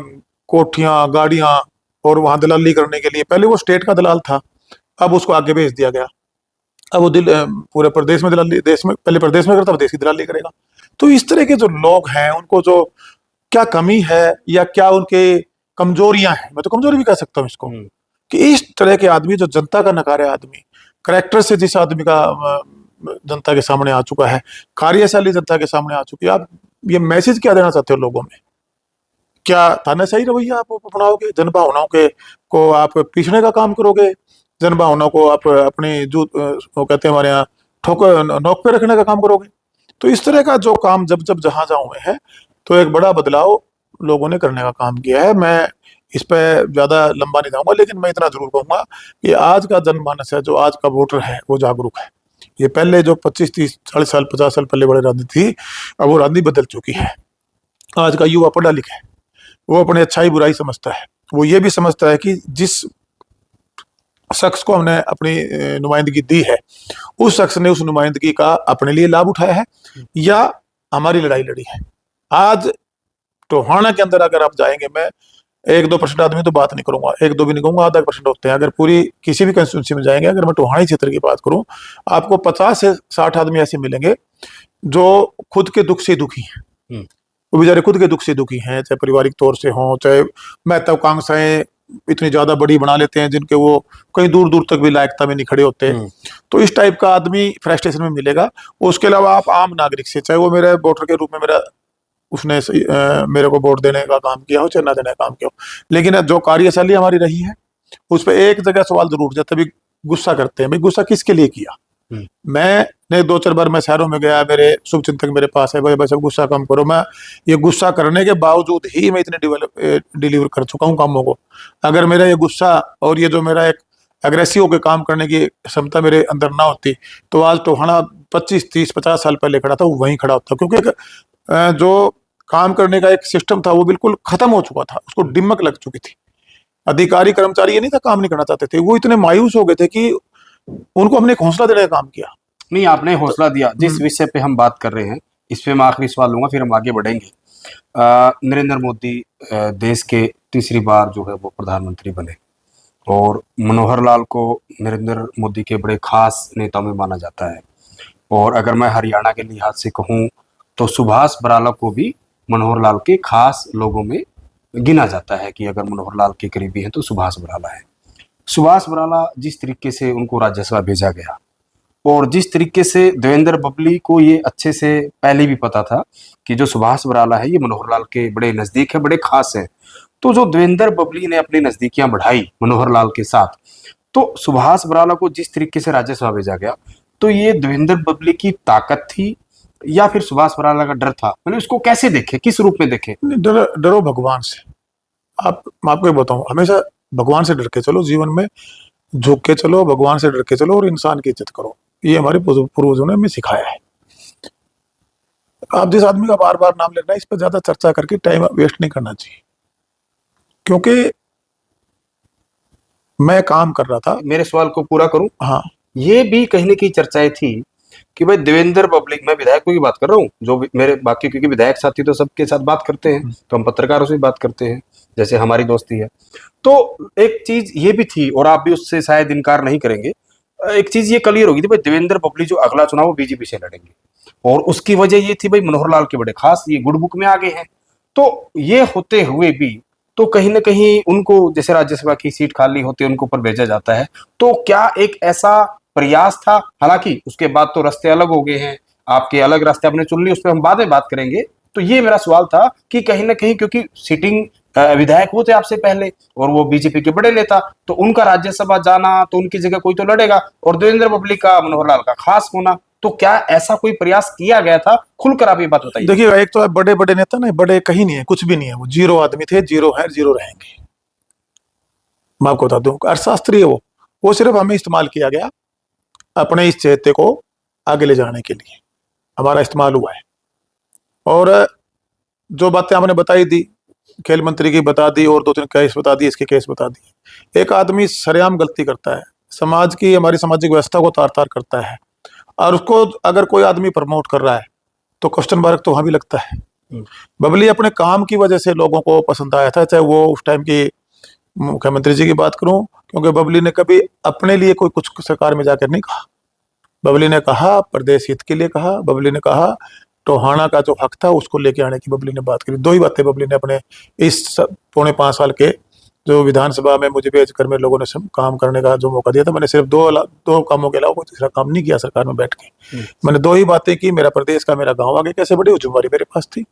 कोठियां, गाड़ियां, और वहां दलाली करने के लिए, पहले वो स्टेट का दलाल था, अब उसको आगे भेज दिया गया। अब वो पूरे प्रदेश में दलाली, देश में पहले प्रदेश में करता, अब देश की दलाली करेगा। तो इस तरह के जो लोग हैं, उनको जो क्या कमी है या क्या उनके कमजोरियां हैं, मैं तो कमजोरी भी कह सकता हूँ इसको, कि इस तरह के आदमी जो जनता का नकारा आदमी, करेक्टर से जिस आदमी का जनता के सामने आ चुका है, कार्यशैली जनता के सामने आ चुकी है, आप ये मैसेज क्या देना चाहते हो लोगों में? क्या तानाशाही रवैया आप अपनाओगे? जनभावनाओं के को आप पीछने का काम करोगे? जनभावनाओं को आप अपनी वो कहते हैं हमारे यहाँ नोक पे रखने का काम करोगे? तो इस तरह का जो काम जब जहां हुए हैं, तो एक बड़ा बदलाव लोगों ने करने का काम किया है। मैं इस पे ज्यादा लंबा नहीं जाऊंगा, लेकिन मैं इतना जरूर कहूंगा कि आज का जनमानस है, जो आज का वोटर है, वो जागरूक है। ये पहले जो 25, 30, 40 साल, 50 साल पहले बड़े राजनीति थी, अब वो राजनीति बदल चुकी है। आज का युवा पढ़ा लिखा है, वो अपने अच्छाई बुराई समझता है। वो ये भी समझता है कि जिस शख्स को हमने अपनी नुमाइंदगी दी है, उस शख्स ने उस नुमाइंदगी का अपने लिए लाभ उठाया है या हमारी लड़ाई लड़ी है। आज टोहाना के अंदर अगर आप जाएंगे, मैं 1-2% आदमी तो बात नहीं करूंगा, 1-2 भी नहीं कहूंगा, आधा % होते हैं। अगर पूरी किसी भी कंस्टिट्यूंसी में जाएंगे, अगर मैं टोहानी क्षेत्र की बात करूं, आपको 50 से 60 आदमी ऐसे मिलेंगे जो खुद के दुख से दुखी हैं। वो बेचारे खुद के दुख से दुखी हैं, चाहे पारिवारिक तौर से हों, चाहे महत्वाकांक्षाएं इतनी ज्यादा बड़ी बना लेते हैं जिनके वो कहीं दूर दूर तक भी लायकता में नहीं खड़े होते। तो इस टाइप का आदमी फ्रस्ट्रेशन में मिलेगा। उसके अलावा आप आम नागरिक से, चाहे वो मेरे वोटर के रूप में मेरा उसने मेरे को वोट देने का काम किया हो चाहे ना देने का काम किया हो, लेकिन जो कार्यशैली हमारी रही है उस पर एक जगह सवाल जरूर उठ जाता है, गुस्सा करते हैं, भाई गुस्सा किसके लिए किया। मैंने 2-4 बार मैं शहरों में गया, मेरे शुभचिंतक मेरे पास है, भाई बस अब गुस्सा कम करो। मैं ये गुस्सा करने के बावजूद ही मैं इतने डिलीवर कर चुका हूँ कामों को। अगर मेरा ये गुस्सा और ये जो मेरा एक अग्रेसिव होकर काम करने की क्षमता मेरे अंदर ना होती तो आज टोहाना 25-30-50 साल पहले खड़ा था, वो वहीं खड़ा होता। क्योंकि जो काम करने का एक सिस्टम था वो बिल्कुल खत्म हो चुका था, उसको डिमक लग चुकी थी। अधिकारी कर्मचारी ये नहीं था काम नहीं करना चाहते थे, वो इतने मायूस हो गए थे कि उनको हमने एक हौसला देने का काम किया। नहीं, आपने हौसला दिया। जिस विषय पे हम बात कर रहे हैं इस पे मैं आखिरी सवाल लूंगा, फिर हम आगे बढ़ेंगे। नरेंद्र मोदी देश के तीसरी बार जो है वो प्रधानमंत्री बने और मनोहर लाल को नरेंद्र मोदी के बड़े खास नेताओं में माना जाता है। और अगर मैं हरियाणा के लिहाज से कहूँ तो सुभाष बराला को भी मनोहर लाल के खास लोगों में गिना जाता है कि अगर मनोहर लाल के करीबी हैं तो सुभाष बराला है। सुभाष बराला जिस तरीके से उनको राज्यसभा भेजा गया और जिस तरीके से देवेंद्र बबली को ये अच्छे से पहले भी पता था कि जो सुभाष बराला है ये मनोहर लाल के बड़े नजदीक है, बड़े खास है, तो जो देवेंद्र बबली ने अपनी नजदीकियां बढ़ाई मनोहर लाल के साथ, तो सुभाष बराला को जिस तरीके से राज्यसभा भेजा गया, तो ये देवेंद्र बबली की ताकत थी या फिर सुभाष बराला का डर था? मैंने उसको कैसे देखे, किस रूप में देखे? डरो भगवान से। मैं आपको बताऊं, हमेशा भगवान से डर के चलो, जीवन में झुक के चलो, भगवान से डर के चलो और इंसान की इज्जत करो। ये हमारे पूर्वजों ने हमें सिखाया है। आप जिस आदमी का बार बार नाम लेना, इस पर ज्यादा चर्चा करके टाइम वेस्ट नहीं करना चाहिए, क्योंकि मैं काम कर रहा था। मेरे सवाल को पूरा करूं? हाँ, ये भी कहीं न कहीं चर्चाएं थी कि भाई देवेंद्र पब्लिक, मैं विधायकों की बात कर रहा हूँ जो मेरे बाकी, क्योंकि विधायक साथी तो सबके साथ बात करते हैं, तो हम पत्रकारों से भी बात करते हैं जैसे हमारी दोस्ती है। तो एक चीज ये भी थी और आप भी उससे शायद इनकार नहीं करेंगे, एक चीज ये क्लियर होगी थी भाई देवेंद्र पब्लिक जो अगला चुनाव वो बीजेपी से लड़ेंगे और उसकी वजह ये थी भाई मनोहर लाल के बड़े खास, ये गुड बुक में आ गए हैं। तो ये होते हुए भी तो कहीं ना कहीं उनको जैसे राज्यसभा की सीट खाली होती है उनको ऊपर भेजा जाता है, तो क्या एक ऐसा प्रयास था? हालांकि उसके बाद तो रास्ते अलग हो गए हैं, आपके अलग रास्ते आपने चुन लिए, उस पर हम बाद में बात करेंगे। तो ये मेरा सवाल था कि कहीं ना कहीं क्योंकि सिटिंग विधायक वो थे आपसे पहले और वो बीजेपी के बड़े नेता, तो उनका राज्यसभा जाना तो उनकी जगह कोई तो लड़ेगा, और देवेंद्र पब्लिक का मनोहर लाल का खास होना, तो क्या ऐसा कोई प्रयास किया गया था? खुलकर आप ये बात बताइए। देखिए, एक तो बड़े बड़े नेता ना, बड़े कहीं नहीं है, कुछ भी नहीं है, वो जीरो आदमी थे, जीरो है, जीरो रहेंगे। मैं आपको बता दूं, अर्थशास्त्री है वो सिर्फ हमें इस्तेमाल किया गया अपने इस चेहरे को आगे ले जाने के लिए, हमारा इस्तेमाल हुआ है। और जो बातें हमने बताई दी, खेल मंत्री की बता दी और 2-3 केस बता दिए, इसके केस बता दिए। एक आदमी सरेआम गलती करता है, समाज की, हमारी सामाजिक व्यवस्था को तार तार करता है, और उसको अगर कोई आदमी प्रमोट कर रहा है तो क्वेश्चन मार्क तो वहां भी लगता है। बबली अपने काम की वजह से लोगों को पसंद आया था, चाहे वो उस टाइम की मुख्यमंत्री जी की बात करूं, क्योंकि बबली ने कभी अपने लिए कोई कुछ सरकार में जाकर नहीं कहा। बबली ने कहा प्रदेश हित के लिए कहा, बबली ने कहा टोहाना का जो हक था उसको लेके आने की बबली ने बात करी। 2 ही बातें बबली ने अपने इस 4.5 साल के जो विधानसभा में मुझे भेजकर में लोगों ने काम करने का जो मौका दिया था, मैंने सिर्फ 2 कामों के अलावा कोई तीसरा काम नहीं किया सरकार में बैठ के। मैंने 2 ही बातें की, मेरा प्रदेश का मेरा गांव आगे कैसे बढ़े, जिम्मेवारी मेरे पास थी।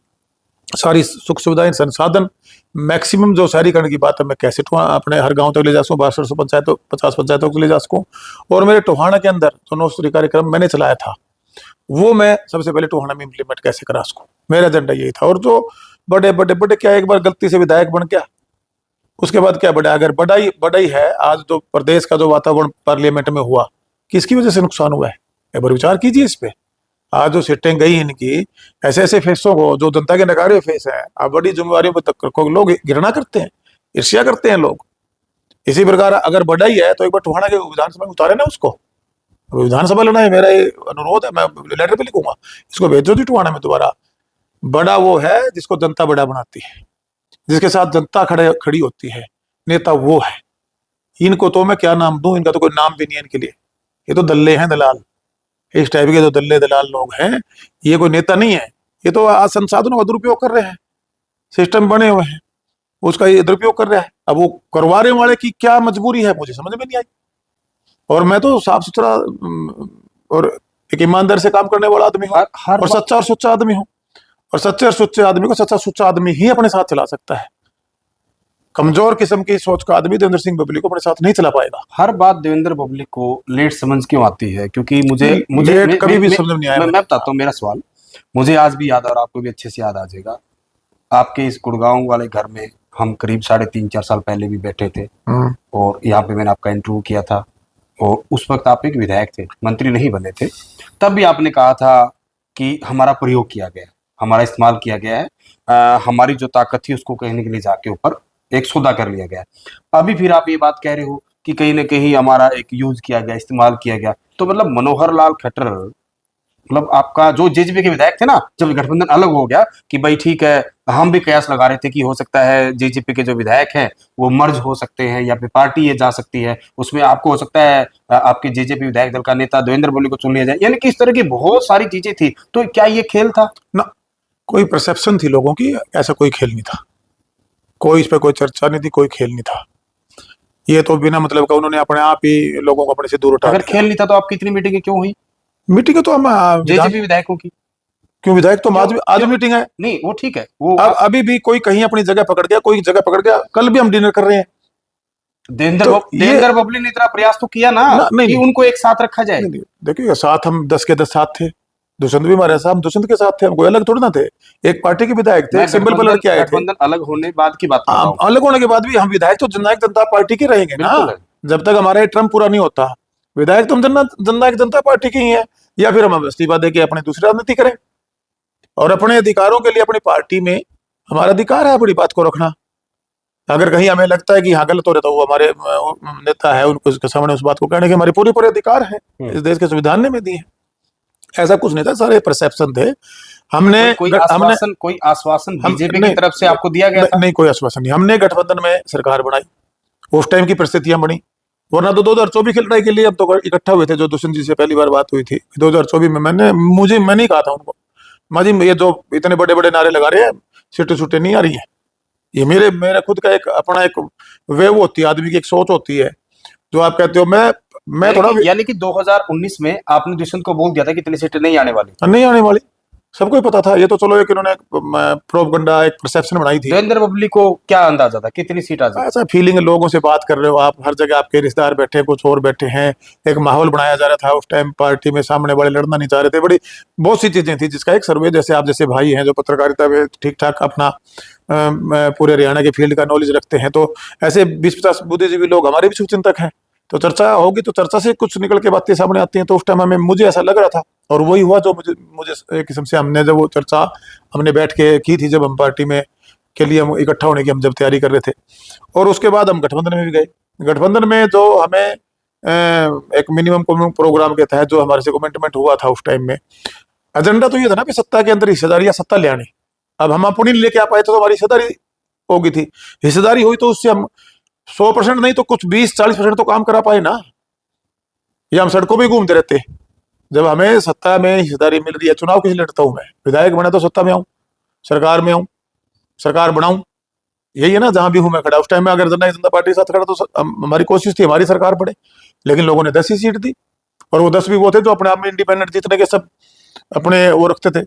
सारी सुख सुविधाएं, संसाधन, मैक्सिमम जो शहरीकरण की बात है, मैं कैसे अपने हर गांव तक ले जा सकूं, 62 पंचायतों 50 पंचायतों तक ले जा सकूं। और मेरे टोहाना के अंदर जो 9 स्तरीय कार्यक्रम मैंने चलाया था वो मैं सबसे पहले टोहाना में इम्प्लीमेंट कैसे करा सकूं, मेरा एजेंडा यही था। और जो बड़े बड़े बड़े क्या, एक बार गलती से विधायक बन गया उसके बाद क्या बड़ा, अगर बड़ा ही है, आज जो प्रदेश का जो वातावरण पार्लियामेंट में हुआ किसकी वजह से नुकसान हुआ है, एक बार विचार कीजिए इस पे। आज जो सीटें गई इनकी, ऐसे ऐसे फेसों को जो जनता के नकारे फेस है, आप बड़ी जिम्मेवारियों पर तक को लोग घृणा करते हैं, ईर्ष्या करते हैं लोग। इसी प्रकार अगर बड़ा ही है तो एक बार टोहाना के विधानसभा में उतारे ना उसको, विधानसभा लड़ना है, मेरा ये अनुरोध है, मैं लेटर पे लिखूंगा, इसको भेजो जी टोहाना में दोबारा। बड़ा वो है जिसको जनता बड़ा बनाती है, जिसके साथ जनता खड़ी होती है, नेता वो है। इनको तो मैं क्या नाम दूं, इनका तो कोई नाम भी नहीं है इनके लिए, ये तो दल्ले हैं, दलाल। इस टाइप के जो दल्ले दलाल लोग हैं, ये कोई नेता नहीं है, ये तो आज संसाधनों का दुरुपयोग कर रहे हैं, सिस्टम बने हुए हैं, उसका ये दुरुपयोग कर रहा है। अब वो करवाने वाले की क्या मजबूरी है मुझे समझ में नहीं आई। और मैं तो साफ सुथरा और एक ईमानदार से काम करने वाला आदमी हूँ, और सच्चा और सुच्चा आदमी हूँ, और सच्चे और सुच्चे आदमी को सच्चा सुच्चा आदमी ही अपने साथ चला सकता है। कमजोर किस्म की सोच का आदमी देवेंद्र सिंह बबली को अपने साथ नहीं चला पाएगा। हर बात देवेंद्र पब्लिक को लेट समझ क्यों आती है? क्योंकि मुझे लेट कभी भी समझ में नहीं आया। मैं बताता हूँ मेरा सवाल, मुझे आज भी याद है और आपको भी अच्छे से याद आ जाएगा। आपके इस गुड़गांव वाले घर में हम करीब 3.5-4 साल पहले भी बैठे थे, और यहाँ पे मैंने आपका इंटरव्यू किया था, और उस वक्त आप एक विधायक थे, मंत्री नहीं बने थे। तब भी आपने कहा था कि हमारा प्रयोग किया गया, हमारा इस्तेमाल किया गया है, हमारी जो ताकत थी उसको कहीं न कहीं जाके ऊपर एक सौदा कर लिया गया। अभी फिर आप ये बात कह रहे हो कि कहीं न कहीं हमारा एक यूज किया गया, इस्तेमाल किया गया। तो मतलब मनोहर लाल खट्टर, मतलब आपका जो जेजेपी के विधायक थे ना, जब गठबंधन अलग हो गया कि भाई ठीक है, हम भी कयास लगा रहे थे कि हो सकता है जेजेपी के जो विधायक हैं वो मर्ज हो सकते हैं या फिर पार्टी ये जा सकती है, उसमें आपको हो सकता है आपके जेजेपी विधायक दल का नेता देवेंद्र बोली को चुन लिया जाए, यानी कि इस तरह की बहुत सारी चीजें थी। तो क्या ये खेल था ना? कोई परसेप्शन थी लोगों की, ऐसा कोई खेल नहीं था, कोई इस पर कोई चर्चा नहीं थी, कोई खेल नहीं था। ये तो बिना मतलब का उन्होंने अपने आप ही लोगों को अपने से दूर उठा अगर खेल नहीं था तो आपकी इतनी मीटिंगें क्यों हुई मीटिंग तो हम जेजेपी विधायकों की? क्यों विधायक तो आज मीटिंग है। नहीं वो ठीक है, वो अब अभी भी कोई कहीं अपनी जगह पकड़ गया, कोई जगह पकड़ गया, कल भी हम डिनर कर रहे हैं। देवेंद्र बबली ने इतना प्रयास तो किया ना कि उनको एक साथ रखा जाए। देखिए साथ हम 10 के 10 साथ थे, दुष्यंत भी हमारे साथ, हम दुष्यंत के साथ थे, हम कोई अलग थोड़ी ना थे, एक पार्टी के विधायक थे, एक सिंबल पर लड़के आए थे। गठबंधन अलग होने बाद की बात कर रहा हूं। अलग होने के बाद भी हम विधायक तो जननायक जनता पार्टी के रहेंगे ना, जब तक हमारा टर्म पूरा नहीं होता। विधायक तो हम जननायक जनता पार्टी के ही है, या फिर हम इस्तीफा देके अपने दूसरी राजनीति करें, और अपने अधिकारों के लिए अपनी पार्टी में हमारा अधिकार है अपनी बात को रखना। अगर कहीं हमें लगता है कि हाँ गलत हो रहा है तो वो हमारे नेता है, उनको उसके सामने उस बात को कहने के हमारे पूरे पूरे अधिकार है, इस देश के संविधान ने में दिए हैं। ऐसा कुछ नहीं था, सारे परसेप्शन थे। हमने कोई आश्वासन बीजेपी की तरफ से आपको दिया गया था? नहीं, कोई आश्वासन नहीं। हमने गठबंधन में सरकार बनाई, उस टाइम की परिस्थितियां बनी, वरना तो 2024 की लड़ाई के लिए अब तो इकट्ठा हुए थे। जो दुष्यंत जी से पहली बार बात हुई थी 2024 में, मैंने ही कहा था उनको, माजी ये जो इतने बड़े बड़े नारे लगा रहे हैं, सीटें छुट्टे नहीं आ रही है। ये मेरा खुद का एक अपना एक वेव होती है, आदमी की एक सोच होती है, जो आप कहते हो। मैं थोड़ा, यानी कि 2019 में आपने दुष्यंत को बोल दिया था कि इतनी सीटें नहीं आने वाली, सबको ही पता था। ये तो चलो एक इन्होंने प्रोपगंडा, एक परसेप्शन बनाई थी। देवेंद्र पब्लिक को क्या अंदाजा था कितनी सीट आ जाएगी? ऐसा फीलिंग, लोगों से बात कर रहे हो आप, हर जगह आपके रिश्तेदार बैठे हैं, कुछ और बैठे हैं, एक माहौल बनाया जा रहा था उस टाइम पार्टी में, सामने वाले लड़ना नहीं चाह रहे थे, बड़ी बहुत सी चीजें थी, जिसका एक सर्वे, जैसे आप जैसे भाई हैं जो पत्रकारिता में ठीक ठाक अपना पूरे हरियाणा के फील्ड का नॉलेज रखते हैं, तो ऐसे 20-50 बुद्धिजीवी लोग हमारे भी शुभचिंतक हैं, तो चर्चा होगी तो चर्चा से कुछ निकल के बातें सामने आती हैं। तो उस टाइम हमें, मुझे ऐसा लग रहा था, और वही हुआ जो मुझे एक किस्म से, हमने जब वो चर्चा हमने बैठ के की थी, जब हम पार्टी में के लिए हम इकट्ठा होने की हम जब तैयारी कर रहे थे, और उसके बाद हम गठबंधन में भी गए। गठबंधन में जो हमें एक मिनिमम प्रोग्राम के तहत जो हमारे से कमिटमेंट हुआ था उस टाइम में, एजेंडा तो ये था ना कि सत्ता के अंदर हिस्सेदारी या सत्ता ले आनी। अब हम अपनी लेके आ पाए तो हमारी हिस्सेदारी होगी थी, हिस्सेदारी हुई तो उससे हम 100% नहीं तो कुछ 20-40% तो काम करा पाए ना, या हम सड़कों पे घूमते रहते। जब हमें सत्ता में हिस्सेदारी मिल रही है, चुनाव किस लड़ता हूं मैं, विधायक बना तो सत्ता में आऊं, सरकार में आऊं, सरकार बनाऊं, यही है ना। जहां भी हूं मैं खड़ा, उस टाइम में अगर जनता पार्टी के साथ खड़ा तो हमारी कोशिश थी हमारी सरकार बढ़े, लेकिन लोगों ने 10 ही सीट दी, और वो 10 भी वो थे जो अपने आप में इंडिपेंडेंट जीतने के सब अपने वो रखते थे,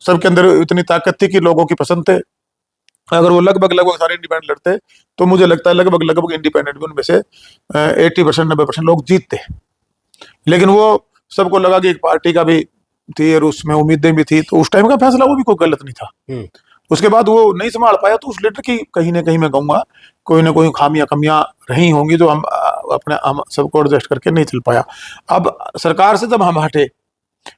सबके अंदर इतनी ताकत थी कि लोगों की पसंद थे। अगर वो लगभग सारे इंडिपेंडेंट लड़ते तो मुझे लगता है लगभग इंडिपेंडेंट भी उनमें से 80% 90% लोग जीतते। लेकिन वो सबको लगा कि एक पार्टी का भी थी और उसमें उम्मीदें भी थी, तो उस टाइम का फैसला वो भी कोई गलत नहीं था। उसके बाद वो नहीं संभाल पाया, तो उस लीडर की कहीं ना कहीं मैं कहूँगा कोई ना कोई खामियां कमियां रही होंगी, जो हम सबको एडजस्ट करके नहीं चल पाया। अब सरकार से जब हम हटे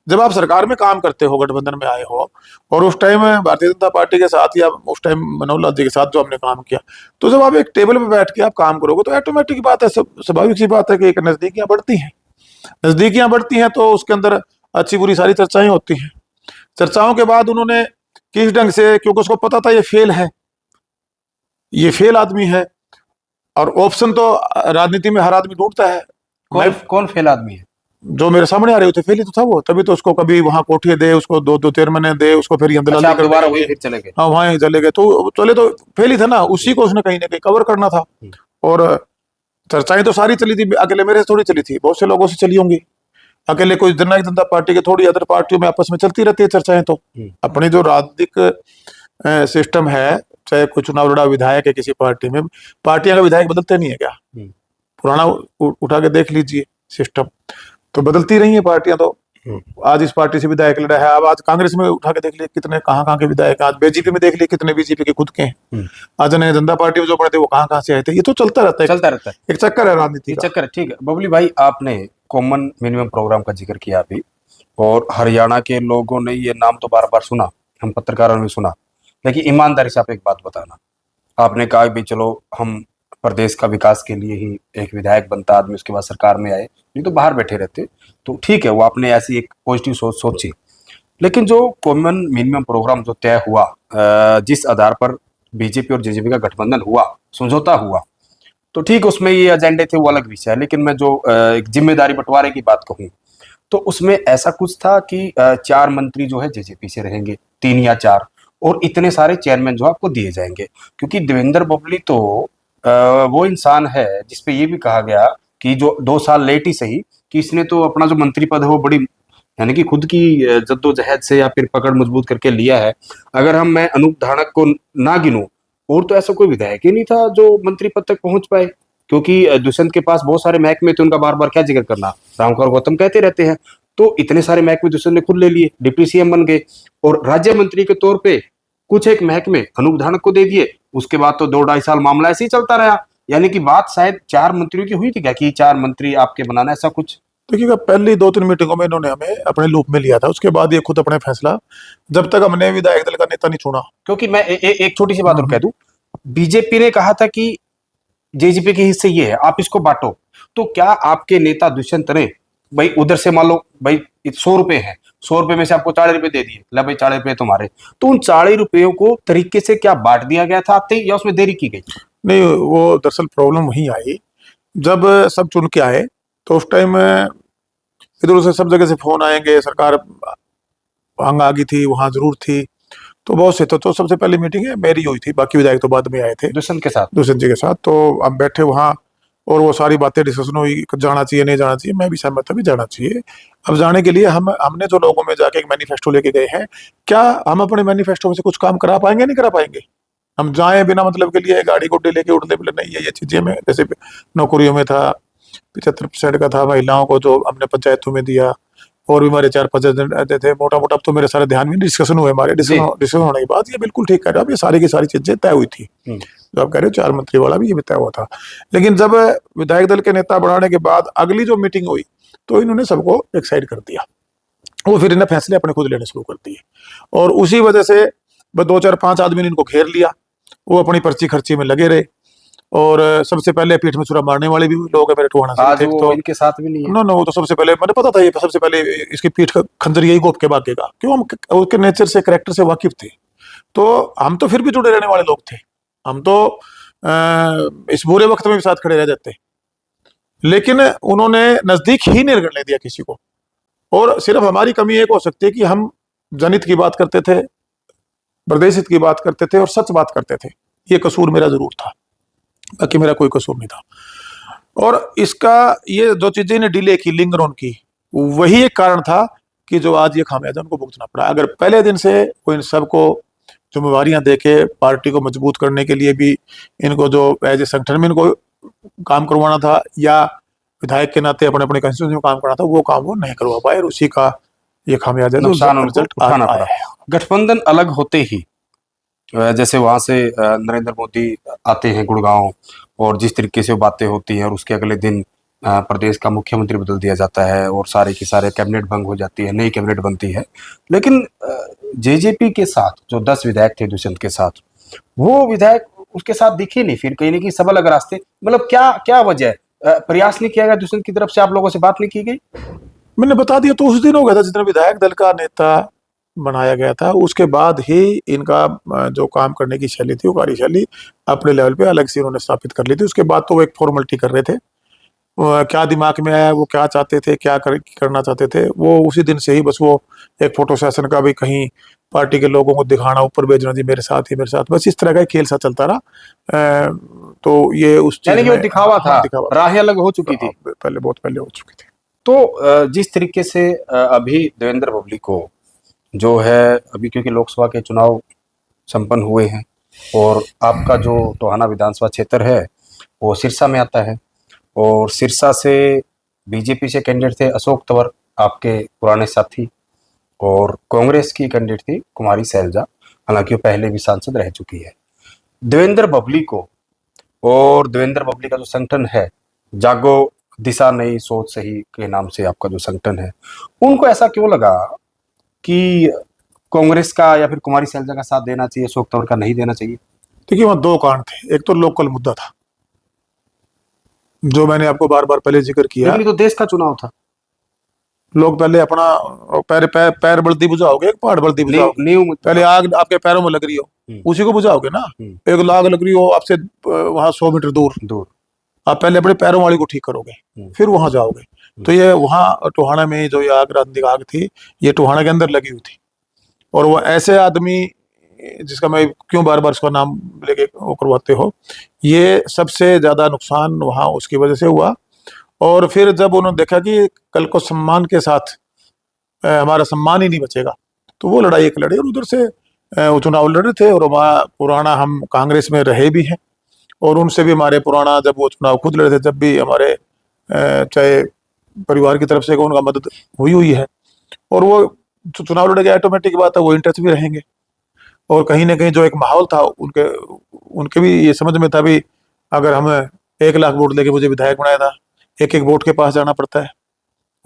जब आप सरकार में काम करते हो, गठबंधन में आए हो, और उस टाइम भारतीय जनता पार्टी के साथ या उस टाइम मनोहर लाल जी के साथ जो हमने काम किया, तो जब आप एक टेबल पे बैठ के आप काम करोगे तो ऑटोमेटिक बात है, स्वाभाविक सी बात है कि एक नजदीकियां बढ़ती हैं। नजदीकियां बढ़ती हैं तो उसके अंदर अच्छी बुरी सारी चर्चाएं होती हैं। चर्चाओं के बाद उन्होंने किस ढंग से, क्योंकि उसको पता था ये फेल है, ये फेल आदमी है, और ऑप्शन तो राजनीति में हर आदमी ढूंढता है। कौन कौन फेल आदमी है? जो मेरे सामने आ रहे थे फेल ही तो था वो, तभी तो उसको कभी वहां कोठिए दे, उसको दो दो चेयरमैन दे, उसको फिर अच्छा, आप दोबारा वही फिर चले गए? हाँ वहां चले गए, तो चले तो फेल ही था ना, उसी को उसने कहीं ना कहीं कवर करना था। और चर्चाएं तो सारी चली थी, अकेले मेरे से थोड़ी चली थी, बहुत से लोगों से चली होंगी। अकेले कोई जननायक जनता पार्टी के थोड़ी, अदर पार्टियों में आपस में चलती रहती है चर्चाएं। तो अपनी जो राजनीतिक सिस्टम है, चाहे कोई चुनाव लड़ा विधायक है किसी पार्टी में, पार्टियां का विधायक बदलते नहीं है क्या? पुराना उठा के देख लीजिए सिस्टम, तो बदलती रही है पार्टियां। तो आज इस पार्टी से विधायक लड़ा है, अब आज कांग्रेस में उठा के देख लिए कितने कहाँ के विधायक, आज बीजेपी में देख लिए कितने बीजेपी के खुद के हैं, आज जनता जनता पार्टी में जो पड़े थे वो कहाँ से आए थे। ये तो चलता रहता है, एक चक्कर है राजनीति का। चक्कर। ठीक है बबली भाई, आपने कॉमन मिनिमम प्रोग्राम का जिक्र किया अभी, और हरियाणा के लोगों ने ये नाम तो बार बार सुना, हम पत्रकारों ने सुना, लेकिन ईमानदारी से आप एक बात बताना। आपने कहा भी चलो हम प्रदेश का विकास के लिए ही एक विधायक बनता आदमी, उसके बाद सरकार में आए, नहीं तो बाहर बैठे रहते। तो ठीक है, वो आपने ऐसी एक पॉजिटिव सोच सोची, लेकिन जो कॉमन मिनिमम प्रोग्राम जो तय हुआ, जिस आधार पर बीजेपी और जेजेपी का गठबंधन हुआ, समझौता हुआ, तो ठीक उसमें ये एजेंडे थे, वो अलग विषय है। लेकिन मैं जो एक जिम्मेदारी बंटवारे की बात कहूँ, तो उसमें ऐसा कुछ था कि 4 मंत्री जो है जेजेपी से रहेंगे, 3 या 4, और इतने सारे चेयरमैन जो आपको दिए जाएंगे। क्योंकि देवेंद्र बबली तो वो इंसान है जिसपे ये भी कहा गया कि जो 2 साल लेट ही सही, कि इसने तो अपना जो मंत्री पद है वो बड़ी, यानी कि खुद की जद्दोजहद से या फिर पकड़ मजबूत करके लिया है। अगर मैं अनूप धानक को ना गिनूं, और तो ऐसा कोई विधायक ही नहीं था जो मंत्री पद तक पहुंच पाए, क्योंकि दुष्यंत के पास बहुत सारे महकमे थे, उनका बार बार क्या जिक्र करना, रामकुमार गौतम कहते रहते हैं। तो इतने सारे महकमे दुष्यंत ने खुद ले लिए, डिप्टी सीएम बन गए, और राज्य मंत्री के तौर पे कुछ एक महकमे अनूप धानक को दे दिए। उसके बाद तो 2-2.5 साल मामला ऐसे ही चलता रहा। यानी कि बात शायद 4 मंत्रियों की हुई थी क्या, कि 4 मंत्री आपके बनाना, ऐसा कुछ? देखिएगा, पहली 2-3 मीटिंगों में इन्होंने हमें अपने लूप में लिया था, उसके बाद ये खुद अपने फैसला, जब तक हमने विधायक दल का नेता नहीं चुना। क्योंकि मैं एक छोटी सी बात और कह दूं, बीजेपी ने कहा था कि जेजेपी के हिस्से ये है, आप इसको बांटो। तो क्या आपके नेता दुष्यंत ने भाई उधर से मान लो भाई 100 रुपए है, 100 रुपए में से आपको 40 रुपए दे दिए, ला भाई 40 रुपए तुम्हारे, तो उन 40 रुपयों को तरीके से क्या बांट दिया गया था आते ही, या उसमें देरी की गई? नहीं, वो दरअसल प्रॉब्लम वहीं आई जब सब चुन के आए, तो उस टाइम इधर उधर सब जगह से फोन आएंगे, सरकार हंग आ गई थी, वहां जरूर थी, तो बहुत से तो सबसे पहली मीटिंग है मेरी हुई थी, बाकी विधायक तो बाद में आए थे दुष्यंत के साथ, दुष्यंत जी के साथ। तो हम बैठे वहाँ और वो सारी बातें डिस्कशन हुई, जाना चाहिए नहीं जाना चाहिए, मैं भी सहमत था भी जाना चाहिए। अब जाने के लिए हमने जो लोगों में जाके एक मैनिफेस्टो लेके गए हैं, क्या हम अपने मैनिफेस्टो में से कुछ काम करा पाएंगे? नहीं करा पाएंगे। हम जाए बिना मतलब के लिए गाड़ी गुड्डे लेके उड़ने मिले नहीं है, ये चीजें में जैसे नौकरियों में था 75% का था महिलाओं को जो हमने पंचायतों में दिया, और भी हमारे 4-5 रहते थे मोटा मोटा। अब तो मेरे सारे ध्यान में डिस्कशन हुए, हमारे डिस्कशन होने के बाद ये बिल्कुल ठीक कह रहे हो, अब ये सारी की सारी चीजें तय हुई थी। जो आप कह रहे हो 4 मंत्री वाला भी ये भी तय हुआ था। लेकिन जब विधायक दल के नेता बढ़ाने के बाद अगली जो मीटिंग हुई, तो इन्होंने सबको एक साइड कर दिया, वो फिर इन्हें फैसले अपने खुद लेने शुरू कर दिए, और उसी वजह से 2-4-5 आदमी ने इनको घेर लिया, वो अपनी पर्ची खर्ची में लगे रहे। और सबसे पहले पीठ में छुरा मारने वाले भी लोग है मेरे टोहाना से, आज वो तो इनके साथ भी नहीं है। नो वो तो सबसे पहले मैंने पता था, ये सबसे पहले इसकी पीठ का खंजर यही गोप के भागेगा, क्यों? हम उसके नेचर से, कैरेक्टर से वाकिफ थे, तो हम तो फिर भी जुड़े रहने वाले लोग थे, हम तो इस बुरे वक्त में भी साथ खड़े रह जाते। लेकिन उन्होंने नजदीक ही नहीं करने दिया किसी को, और सिर्फ हमारी कमी एक हो सकती है कि हम जनहित की बात करते थे, प्रदेश हित की बात करते थे, और सच बात करते थे। ये कसूर मेरा जरूर था, बाकी मेरा कोई कसूर नहीं था। और इसका ये जो चीजें ने डिले की, लिंगर ऑन की, वही एक कारण था कि जो आज ये खामियाजा उनको भुगतना पड़ा। अगर पहले दिन से वो इन सबको जिम्मेवारियां देके पार्टी को मजबूत करने के लिए भी इनको जो एज ए संगठन में इनको काम करवाना था, या विधायक के नाते अपने अपने कंस्टिट्यूंसी में काम करना था, वो काम वो नहीं करवा पाए, और उसी का ये खामियाजा नुकसान उनको उठाना पड़ा। गठबंधन अलग होते ही जैसे वहां से नरेंद्र मोदी आते हैं गुड़गांव, और जिस तरीके से बातें होती हैं, और उसके अगले दिन प्रदेश का मुख्यमंत्री बदल दिया जाता है और सारे की सारे कैबिनेट भंग हो जाती है, नई कैबिनेट बनती है। लेकिन जेजेपी के साथ जो 10 विधायक थे दुष्यंत के साथ, वो विधायक उसके साथ दिखे नहीं, फिर कहीं ना कहीं सब अलग रास्ते। मतलब क्या क्या वजह है? प्रयास नहीं किया गया दुष्यंत की तरफ से, आप लोगों से बात नहीं की गई? मैंने बता दिया तो उस दिन हो गया था जितना विधायक दल का नेता बनाया गया था, उसके बाद ही इनका जो काम करने की शैली थी, वो कार्यशैली अपने लेवल पे अलग से उन्होंने स्थापित कर ली थी। उसके बाद तो वो एक फॉर्मेलिटी कर रहे थे। क्या दिमाग में आया, वो क्या चाहते थे, क्या करना चाहते थे, वो उसी दिन से ही बस वो एक फोटो सेशन का भी कहीं पार्टी के लोगों को दिखाना, ऊपर भेजना, जी मेरे साथ ही मेरे साथ, बस इस तरह का एक खेल सा चलता रहा। तो ये उस यानी चीज कि वो में दिखावा था, दिखावा राहें अलग हो चुकी थी। पहले, बहुत पहले हो चुकी थी। तो जिस तरीके से अभी देवेंद्र भवली को जो है, अभी क्योंकि लोकसभा के चुनाव संपन्न हुए हैं और आपका जो टोहाना विधानसभा क्षेत्र है वो सिरसा में आता है, और सिरसा से बीजेपी से कैंडिडेट थे अशोक तंवर, आपके पुराने साथी, और कांग्रेस की कैंडिडेट थी कुमारी सैलजा, हालांकि वो पहले भी सांसद रह चुकी है। देवेंद्र भवली को और देवेंद्र भवली का जो संगठन है, जागो दिशा नई सोच सही के नाम से आपका जो संगठन है, उनको ऐसा क्यों लगा कि कांग्रेस का या फिर कुमारी सैलजा का साथ देना चाहिए, अशोक तंवर का नहीं देना चाहिए? देखिए वहाँ दो कारण थे। एक तो लोकल मुद्दा था, जो मैंने आपको बार बार पहले जिक्र किया। लेकिन ये तो देश का चुनाव था। लोग पहले अपना पैर बल्दी बुझाओगे, पहाड़ बल्दी बुझाओगे। न्यू पहले आग आपके पैरों में लग रही हो, उसी को बुझाओगे ना। एक लाग लग रही हो आपसे वहां 100 मीटर दूर, आप पहले अपने पैरों वाली को ठीक करोगे, फिर वहां जाओगे। तो ये वहां टोहाना में जो ये आग थी, ये टोहाना के अंदर लगी हुई थी। और वो ऐसे आदमी जिसका मैं क्यों बार बार उसका नाम लेके वो करवाते हो, ये सबसे ज्यादा नुकसान वहां उसकी वजह से हुआ। और फिर जब उन्होंने देखा कि कल को सम्मान के साथ हमारा सम्मान ही नहीं बचेगा, तो वो लड़ाई एक लड़े और उधर से वो चुनाव लड़ रहे थे। और हमारा पुराना, हम कांग्रेस में रहे भी हैं और उनसे भी हमारे पुराना, जब वो चुनाव खुद लड़े थे जब भी हमारे चाहे परिवार की तरफ से उनका मदद हुई है। और वो चुनाव लड़े गए, ऑटोमेटिक बात है वो इंटरेस्ट भी रहेंगे। और कहीं ना कहीं जो एक माहौल था उनके उनके भी ये समझ में था भी, अगर हम 1 लाख वोट लेके मुझे विधायक बनाया था, एक एक वोट के पास जाना पड़ता है,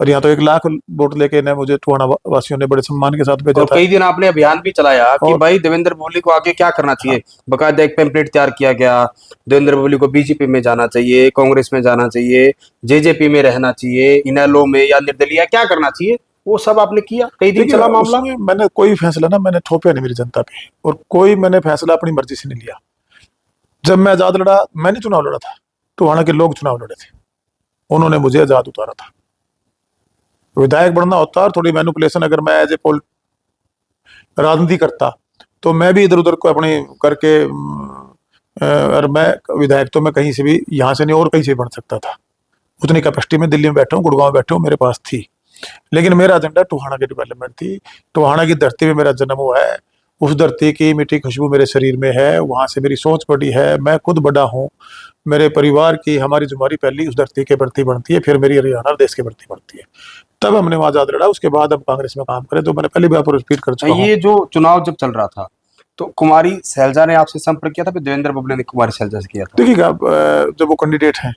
और यहाँ तो 1 लाख वोट लेके ने मुझे टोहाना वासियों ने बड़े सम्मान के साथ भेजा और था। कई दिन आपने अभियान भी चलाया कि भाई देवेंद्र भवली को आगे क्या करना चाहिए। बकायदा एक पेम्पलेट तैयार किया गया, देवेंद्र भवली को बीजेपी में जाना चाहिए, कांग्रेस में जाना चाहिए, जेजेपी में रहना चाहिए, इनेलो में या निर्दलीय, क्या करना चाहिए, वो सब आपने किया। कई दिन चला मामला। मैंने कोई फैसला ना मैंने थोपया नहीं मेरी जनता पे, और कोई मैंने फैसला अपनी मर्जी से नहीं लिया। जब मैं आजाद लड़ा, मैंने चुनाव लड़ा था, टोहाना के लोग चुनाव लड़े थे, उन्होंने मुझे आजाद उतारा था। विधायक बनना होता और थोड़ी मैनिपुलेशन, अगर मैं एज ए राजनीति करता तो मैं भी इधर उधर को अपनी करके और मैं विधायक तो मैं कहीं से भी, यहाँ से नहीं और कहीं से बन सकता था। उतनी कैपेसिटी में दिल्ली में बैठा हूँ, गुड़गांव में बैठा हूँ, मेरे पास थी। लेकिन मेरा एजेंडा टोहाना की डेवलपमेंट थी। टोहाना की धरती में मेरा जन्म हुआ है, उस धरती की मीठी खुशबू मेरे शरीर में है, वहाँ से मेरी सोच बड़ी है, मैं खुद बड़ा हूँ। मेरे परिवार की, हमारी जुमारी पहली उस धरती के प्रति बनती है, फिर मेरी हरियाणा देश के प्रति बनती है। तब हमने वहाँ आजाद लड़ा, उसके बाद हम कांग्रेस में काम करें, तो मैंने पहले भी आपको रिपीट कर चुका हूँ। ये जो चुनाव जब चल रहा था तो कुमारी सैलजा ने आपसे संपर्क किया था, फिर देवेंद्र भवली ने कुमारी सैलजा से किया था? देखिएगा, जब वो कैंडिडेट हैं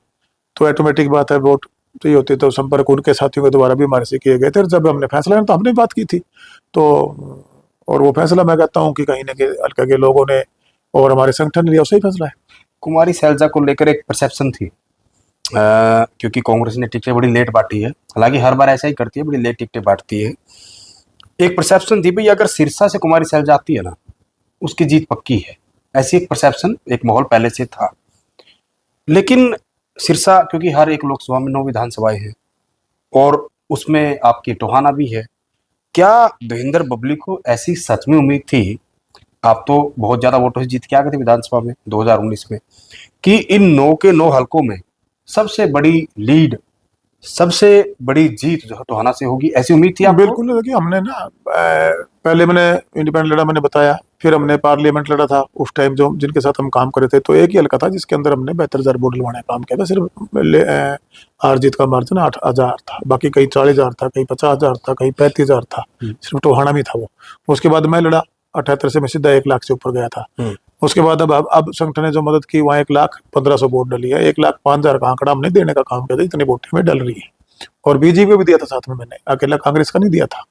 तो ऑटोमेटिक बात है वोट चाहिए होती है, तो संपर्क उनके साथियों के द्वारा भी हमारे से किए गए थे। जब हमने फैसला लिया तो हमने बात की थी, तो और वो फैसला मैं कहता हूँ कि कहीं ना कहीं हल्का के लोगों ने और हमारे संगठन ने लिया, सही फैसला है। कुमारी सैलजा को लेकर एक परसेप्शन थी, क्योंकि कांग्रेस ने टिकटें बड़ी लेट बांटी है, हालांकि हर बार ऐसा ही करती है, बड़ी लेट टिकटें बांटती है। एक परसेप्शन थी भाई अगर सिरसा से कुमारी सैलजा आती है ना, उसकी जीत पक्की है, ऐसी एक परसेप्शन, एक माहौल पहले से था। लेकिन सिरसा, क्योंकि हर एक लोकसभा में 9 विधानसभाएं हैं और उसमें आपकी टोहाना भी है, क्या देवेंद्र भवली को ऐसी सच में उम्मीद थी, आप तो बहुत ज्यादा वोटों से जीत के आ गए थे विधानसभा में 2019 में, कि इन 9 के 9 हलकों में सबसे बड़ी लीड, सबसे बड़ी जीत जो है टोहाना से होगी, ऐसी उम्मीद थी आपको? बिल्कुल। देखिए हमने ना पहले मैंने इंडिपेंडेंट लड़ा, मैंने बताया, फिर हमने पार्लियामेंट लड़ा था उस टाइम, जो जिनके साथ हम काम करे थे, तो एक ही हल्का था जिसके अंदर हमने 72,000 वोट लड़वाने का काम किया था। सिर्फ हार जीत का मार्जिन 8,000 था, बाकी कहीं 40,000 था, कहीं 50,000 था, कहीं 35,000 था, सिर्फ टोहाना में था वो। उसके बाद मैं लड़ा 78 से, मैं सीधा 1 लाख से ऊपर गया था। उसके बाद अब संगठन ने जो मदद की वहाँ 1,15,100 वोट डली है। 1,05,000 का आंकड़ा हमने देने का काम किया था, इतनी वोटें में डल रही है। और बीजेपी को भी दिया था साथ में, मैंने अकेला कांग्रेस का नहीं दिया था।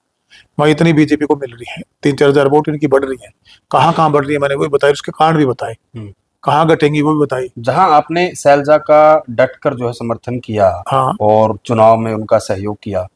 वहाँ इतनी बीजेपी को मिल रही है, 3-4 हजार वोट इनकी बढ़ रही है। कहाँ कहाँ बढ़ रही है मैंने वही बताया, उसके कारण भी बताए, कहाँ घटेंगी वो भी बताई। जहां आपने शैलजा का डटकर जो है समर्थन किया हाँ और चुनाव में उनका सहयोग किया,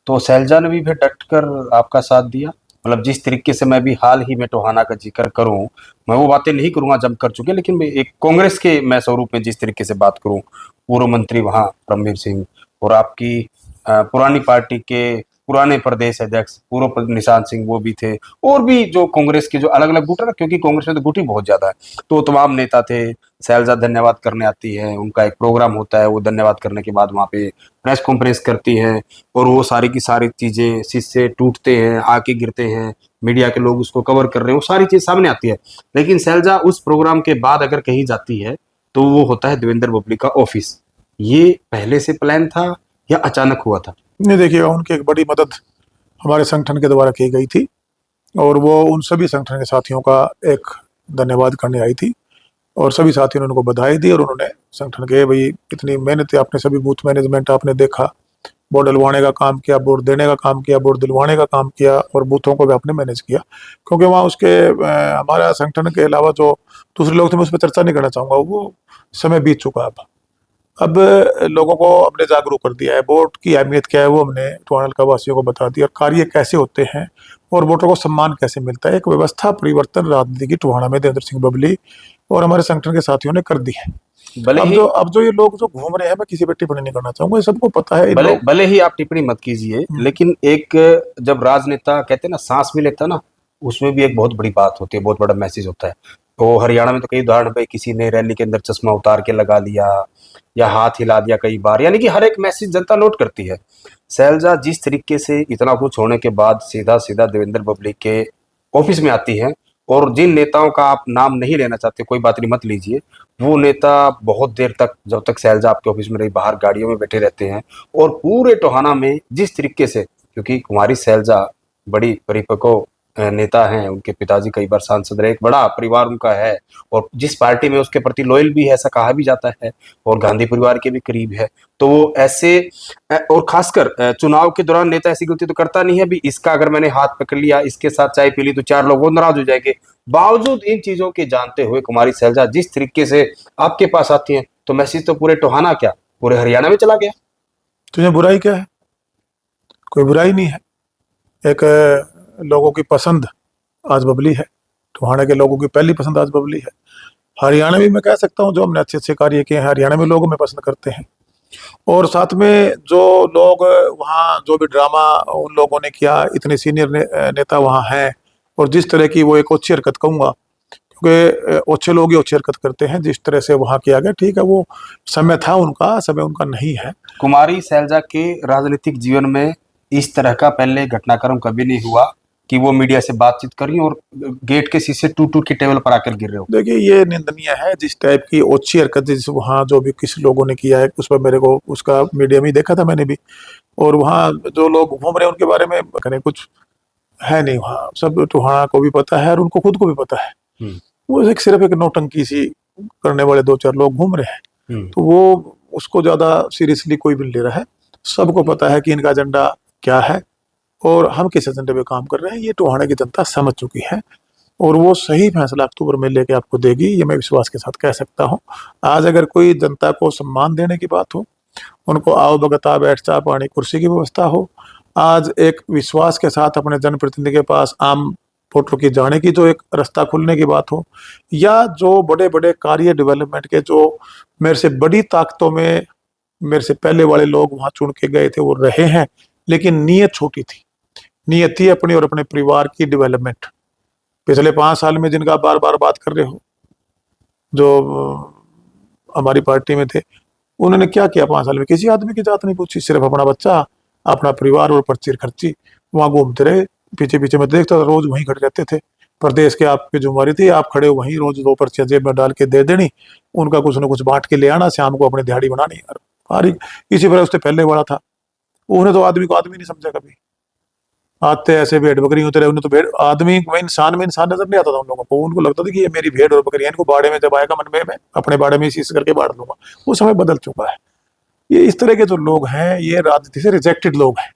तो शैलजा ने भी फिर डटकर आपका साथ दिया। मतलब जिस तरीके से मैं भी हाल ही में टोहाना का जिक्र करूं, मैं वो बातें नहीं करूंगा जब कर चुके, लेकिन मैं एक कांग्रेस के मैं स्वरूप में जिस तरीके से बात करूं, पूर्व मंत्री वहां रणवीर सिंह और आपकी पुरानी पार्टी के पुराने प्रदेश अध्यक्ष पूर्व निशांत सिंह वो भी थे, और भी जो कांग्रेस के जो अलग अलग गुट है ना, क्योंकि कांग्रेस में तो गुट ही बहुत ज्यादा है, तो तमाम नेता थे। शैलजा धन्यवाद करने आती है, उनका एक प्रोग्राम होता है, वो धन्यवाद करने के बाद वहाँ पे प्रेस कॉन्फ्रेंस करती है, और वो सारी की सारी चीजें शीशे टूटते हैं, आके गिरते हैं, मीडिया के लोग उसको कवर कर रहे हैं, वो सारी चीज सामने आती है। लेकिन शैलजा उस प्रोग्राम के बाद अगर कहीं जाती है तो वो होता है देवेंद्र बबली का ऑफिस। ये पहले से प्लान था या अचानक हुआ था? नहीं, देखिएगा उनकी एक बड़ी मदद हमारे संगठन के द्वारा की गई थी, और वो उन सभी संगठन के साथियों का एक धन्यवाद करने आई थी, और सभी साथियों ने उनको बधाई दी। और उन्होंने संगठन के भाई इतनी मेहनत, आपने सभी बूथ मैनेजमेंट आपने देखा, वोट डलवाने का काम किया, वोट देने का काम किया, वोट दिलवाने का काम किया, और बूथों को भी आपने मैनेज किया। क्योंकि वहाँ उसके हमारा संगठन के अलावा जो दूसरे लोग थे, मैं उस पर चर्चा नहीं करना चाहूँगा, वो समय बीत चुका है। अब लोगों को हमने जागरूक कर दिया है, वोट की अहमियत क्या है वो हमने टोहाना का वासियों को बता दिया, और कार्य कैसे होते हैं और वोटर को सम्मान कैसे मिलता है। एक व्यवस्था परिवर्तन राजनीति की टोहाना में देवेंद्र सिंह बबली और हमारे संगठन के साथियों ने कर दी है। भले अब ही जो ये लोग जो घूम रहे हैं, मैं किसी पे टिप्पणी नहीं करना चाहूंगा, ये सबको पता है। इन भले लोग भले ही आप टिप्पणी मत कीजिए, लेकिन एक जब राजनेता कहते हैं ना सांस भी लेता ना, उसमें भी एक बहुत बड़ी बात होती है, बहुत बड़ा मैसेज होता है। तो हरियाणा में तो कई उदाहरण पे किसी ने रैली के अंदर चश्मा उतार के लगा लिया या हाथ हिला दिया कई बार, यानी कि हर एक मैसेज जनता नोट करती है। शैलजा जिस तरीके से इतना कुछ होने के बाद सीधा सीधा देवेंद्र बबली के ऑफिस में आती है, और जिन नेताओं का आप नाम नहीं लेना चाहते कोई बात नहीं, मत लीजिए, वो नेता बहुत देर तक, जब तक शैलजा आपके ऑफिस में रही, बाहर गाड़ियों में बैठे रहते हैं। और पूरे टोहाना में जिस तरीके से, क्योंकि कुमारी शैलजा बड़ी परिपक्व नेता हैं, उनके पिताजी कई बार सांसद रहे, एक बड़ा परिवार उनका है, और जिस पार्टी में उसके प्रति लॉयल भी है ऐसा कहा भी जाता है, और गांधी परिवार के भी करीब है। तो वो ऐसे और खासकर चुनाव के दौरान नेता ऐसी गलती तो करता नहीं है, भी इसका अगर मैंने हाथ पकड़ लिया, इसके साथ चाय पी ली तो 4 लोग वो नाराज हो जाएंगे। बावजूद इन चीजों के जानते हुए कुमारी शैलजा जिस तरीके से आपके पास आती हैं, तो मैसेज तो पूरे टोहाना क्या पूरे हरियाणा में चला गया। तुझे बुराई क्या है? कोई बुराई नहीं है। एक लोगों की पसंद आज बबली है, टोहाना के लोगों की पहली पसंद आज बबली है। हरियाणा में मैं कह सकता हूँ जो हमने अच्छे अच्छे कार्य किए हैं, हरियाणा में लोग हमें पसंद करते हैं। और साथ में जो लोग वहाँ जो भी ड्रामा उन लोगों ने किया, इतने सीनियर नेता वहाँ हैं, और जिस तरह की वो एक अच्छी हरकत कहूँगा, क्योंकि अच्छे लोग ही अच्छी हरकत करते हैं, जिस तरह से वहाँ किया गया, ठीक है वो समय था उनका, समय उनका नहीं है। कुमारी शैलजा के राजनीतिक जीवन में इस तरह का पहले घटनाक्रम कभी नहीं हुआ कि वो मीडिया से बातचीत कर रही और गेट के शीशे टूट टूट के टेबल पर आकर गिर रहे हो। देखिए ये निंदनीय है, जिस टाइप की ओछी हरकत जिस वहाँ जो भी किसी लोगों ने किया है, उस पर मेरे को उसका मीडिया में ही देखा था मैंने भी। और वहाँ जो लोग घूम रहे हैं उनके बारे में करें कुछ है नहीं, वहाँ सब टोहाना को भी पता है और उनको खुद को भी पता है। वो एक सिर्फ एक नौटंकी सी करने वाले 2-4 लोग घूम रहे हैं, तो वो उसको ज्यादा सीरियसली कोई भी नहीं ले रहा है। सबको पता है कि इनका एजेंडा क्या है और हम किस एजेंडे पे काम कर रहे हैं, ये टोहाना की जनता समझ चुकी है, और वो सही फैसला अक्टूबर में लेके आपको देगी, ये मैं विश्वास के साथ कह सकता हूँ। आज अगर कोई जनता को सम्मान देने की बात हो, उनको आओ भगता बैठ चा पानी कुर्सी की व्यवस्था हो, आज एक विश्वास के साथ अपने जनप्रतिनिधि के पास आम वोटर की जाने की जो एक रास्ता खुलने की बात हो, या जो बड़े बड़े कार्य डेवलपमेंट के जो मेरे से बड़ी ताकतों में मेरे से पहले वाले लोग वहां चुन के गए थे वो रहे हैं, लेकिन नीयत छोटी थी। नीयत थी अपनी और अपने परिवार की डेवलपमेंट। पिछले 5 साल में जिनका बार बार बात कर रहे हो, जो हमारी पार्टी में थे, उन्होंने क्या किया 5 साल में? किसी आदमी की जात नहीं पूछी, सिर्फ अपना बच्चा, अपना परिवार और पर्ची खर्ची वहां घूमते रहे। पीछे पीछे मैं देखता था, रोज वहीं खड़े रहते थे। प्रदेश के आपकी जिम्मेवारी थी, आप खड़े हो वहीं, रोज 2 पर्चियां जेब में डाल के दे देनी, उनका कुछ ना कुछ बांट के ले आना, शाम को अपनी दिहाड़ी बनानी। यार इसी तरह उससे पहले वाला था, उन्हें तो आदमी को आदमी नहीं समझा कभी। आते ऐसे भेड़ बकरी होते रहे, उन्हें तो भेड़ आदमी में इंसान नजर नहीं आता था उन लोगों को। उनको लगता था कि ये मेरी भेड़ और बकरी है, इनको बाड़े में जब आएगा मन में मैं अपने बाड़े में इसी करके बांट लूंगा। वो समय बदल चुका है। ये इस तरह के जो लोग हैं ये राजनीति से रिजेक्टेड लोग हैं।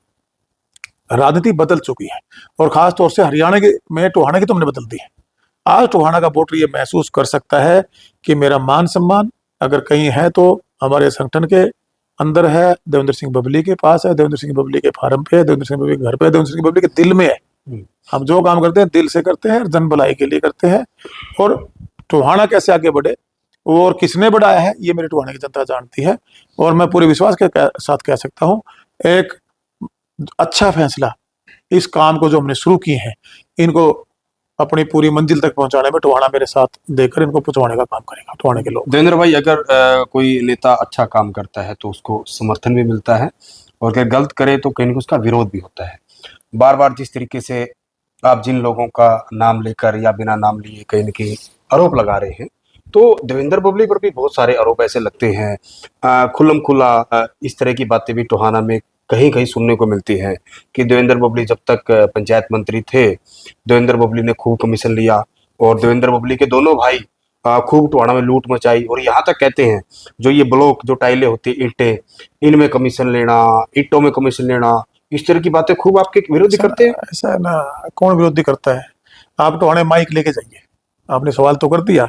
राजनीति बदल चुकी है, और खास तौर से हरियाणा के में टोहाना की तुमने बदल दी है। आज टोहाना का वोटर ये महसूस कर सकता है कि मेरा मान सम्मान अगर कहीं है तो हमारे संगठन के अंदर है, देवेंद्र सिंह बबली के पास है, देवेंद्र सिंह बबली के फार्म पे है, देवेंद्र सिंह बबली के घर पे है, देवेंद्र सिंह बबली के दिल में है। हम जो काम करते हैं दिल से करते हैं, जन भलाई के लिए करते हैं। और टोहाना कैसे आगे बढ़े और किसने बढ़ाया है ये मेरे टोहाना की जनता जानती है। और मैं पूरे विश्वास के साथ कह सकता हूँ, एक अच्छा फैसला इस काम को जो हमने शुरू किए हैं इनको अपनी पूरी मंजिल तक पहुंचाने में टोहाना मेरे साथ देकर इनको पहुंचाने का काम करेगा, टोहाना के लोग। देवेंद्र भाई, अगर कोई नेता अच्छा काम करता है तो उसको समर्थन भी मिलता है, और अगर गलत करे तो कहीं ना कहीं उसका विरोध भी होता है। बार बार जिस तरीके से आप जिन लोगों का नाम लेकर या बिना नाम लिए कहीं ना कहीं आरोप लगा रहे हैं, तो देवेंद्र बबली पर भी बहुत सारे आरोप ऐसे लगते हैं। खुल्लम खुला इस तरह की बातें भी टोहाना में कहीं कहीं सुनने को मिलती है कि देवेंद्र बबली जब तक पंचायत मंत्री थे, देवेंद्र बबली ने खूब कमीशन लिया, और देवेंद्र बबली के दोनों भाई खूब टोहाना में लूट मचाई। और यहाँ तक कहते हैं जो ये ब्लॉक जो टाइलें होती ईंटें, इनमें कमीशन लेना, ईंटों में कमीशन लेना, इस तरह की बातें खूब आपके विरोधी करते हैं। ऐसा है ना, कौन विरोधी करता है। आप टोहाने माइक लेके जाइए, आपने सवाल तो कर दिया,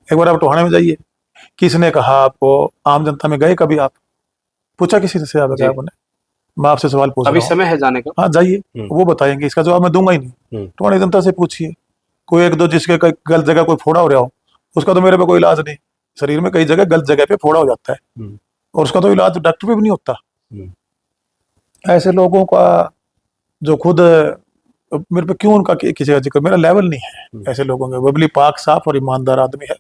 एक बार आप टोहाने में जाइए। किसने कहा आपको, आम जनता में गए कभी आप, पूछा किसी से आपने? मैं आपसे सवाल पूछ अभी रहा हूँ। समय है जाने का। हाँ जाइए, वो बताएंगे, इसका जवाब मैं दूंगा ही नहीं। टोहाना जनता से पूछिए। कोई एक दो जिसके गलत जगह कोई फोड़ा हो रहा हो, उसका तो मेरे पे कोई इलाज नहीं। शरीर में कई जगह गलत जगह पे फोड़ा हो जाता है और उसका तो इलाज डॉक्टर पे भी नहीं होता। ऐसे लोगों का जो खुद मेरे पे क्यों उनका किसी का जिक्र, मेरा लेवल नहीं है ऐसे लोगों के। बबली पाक साफ और ईमानदार आदमी है।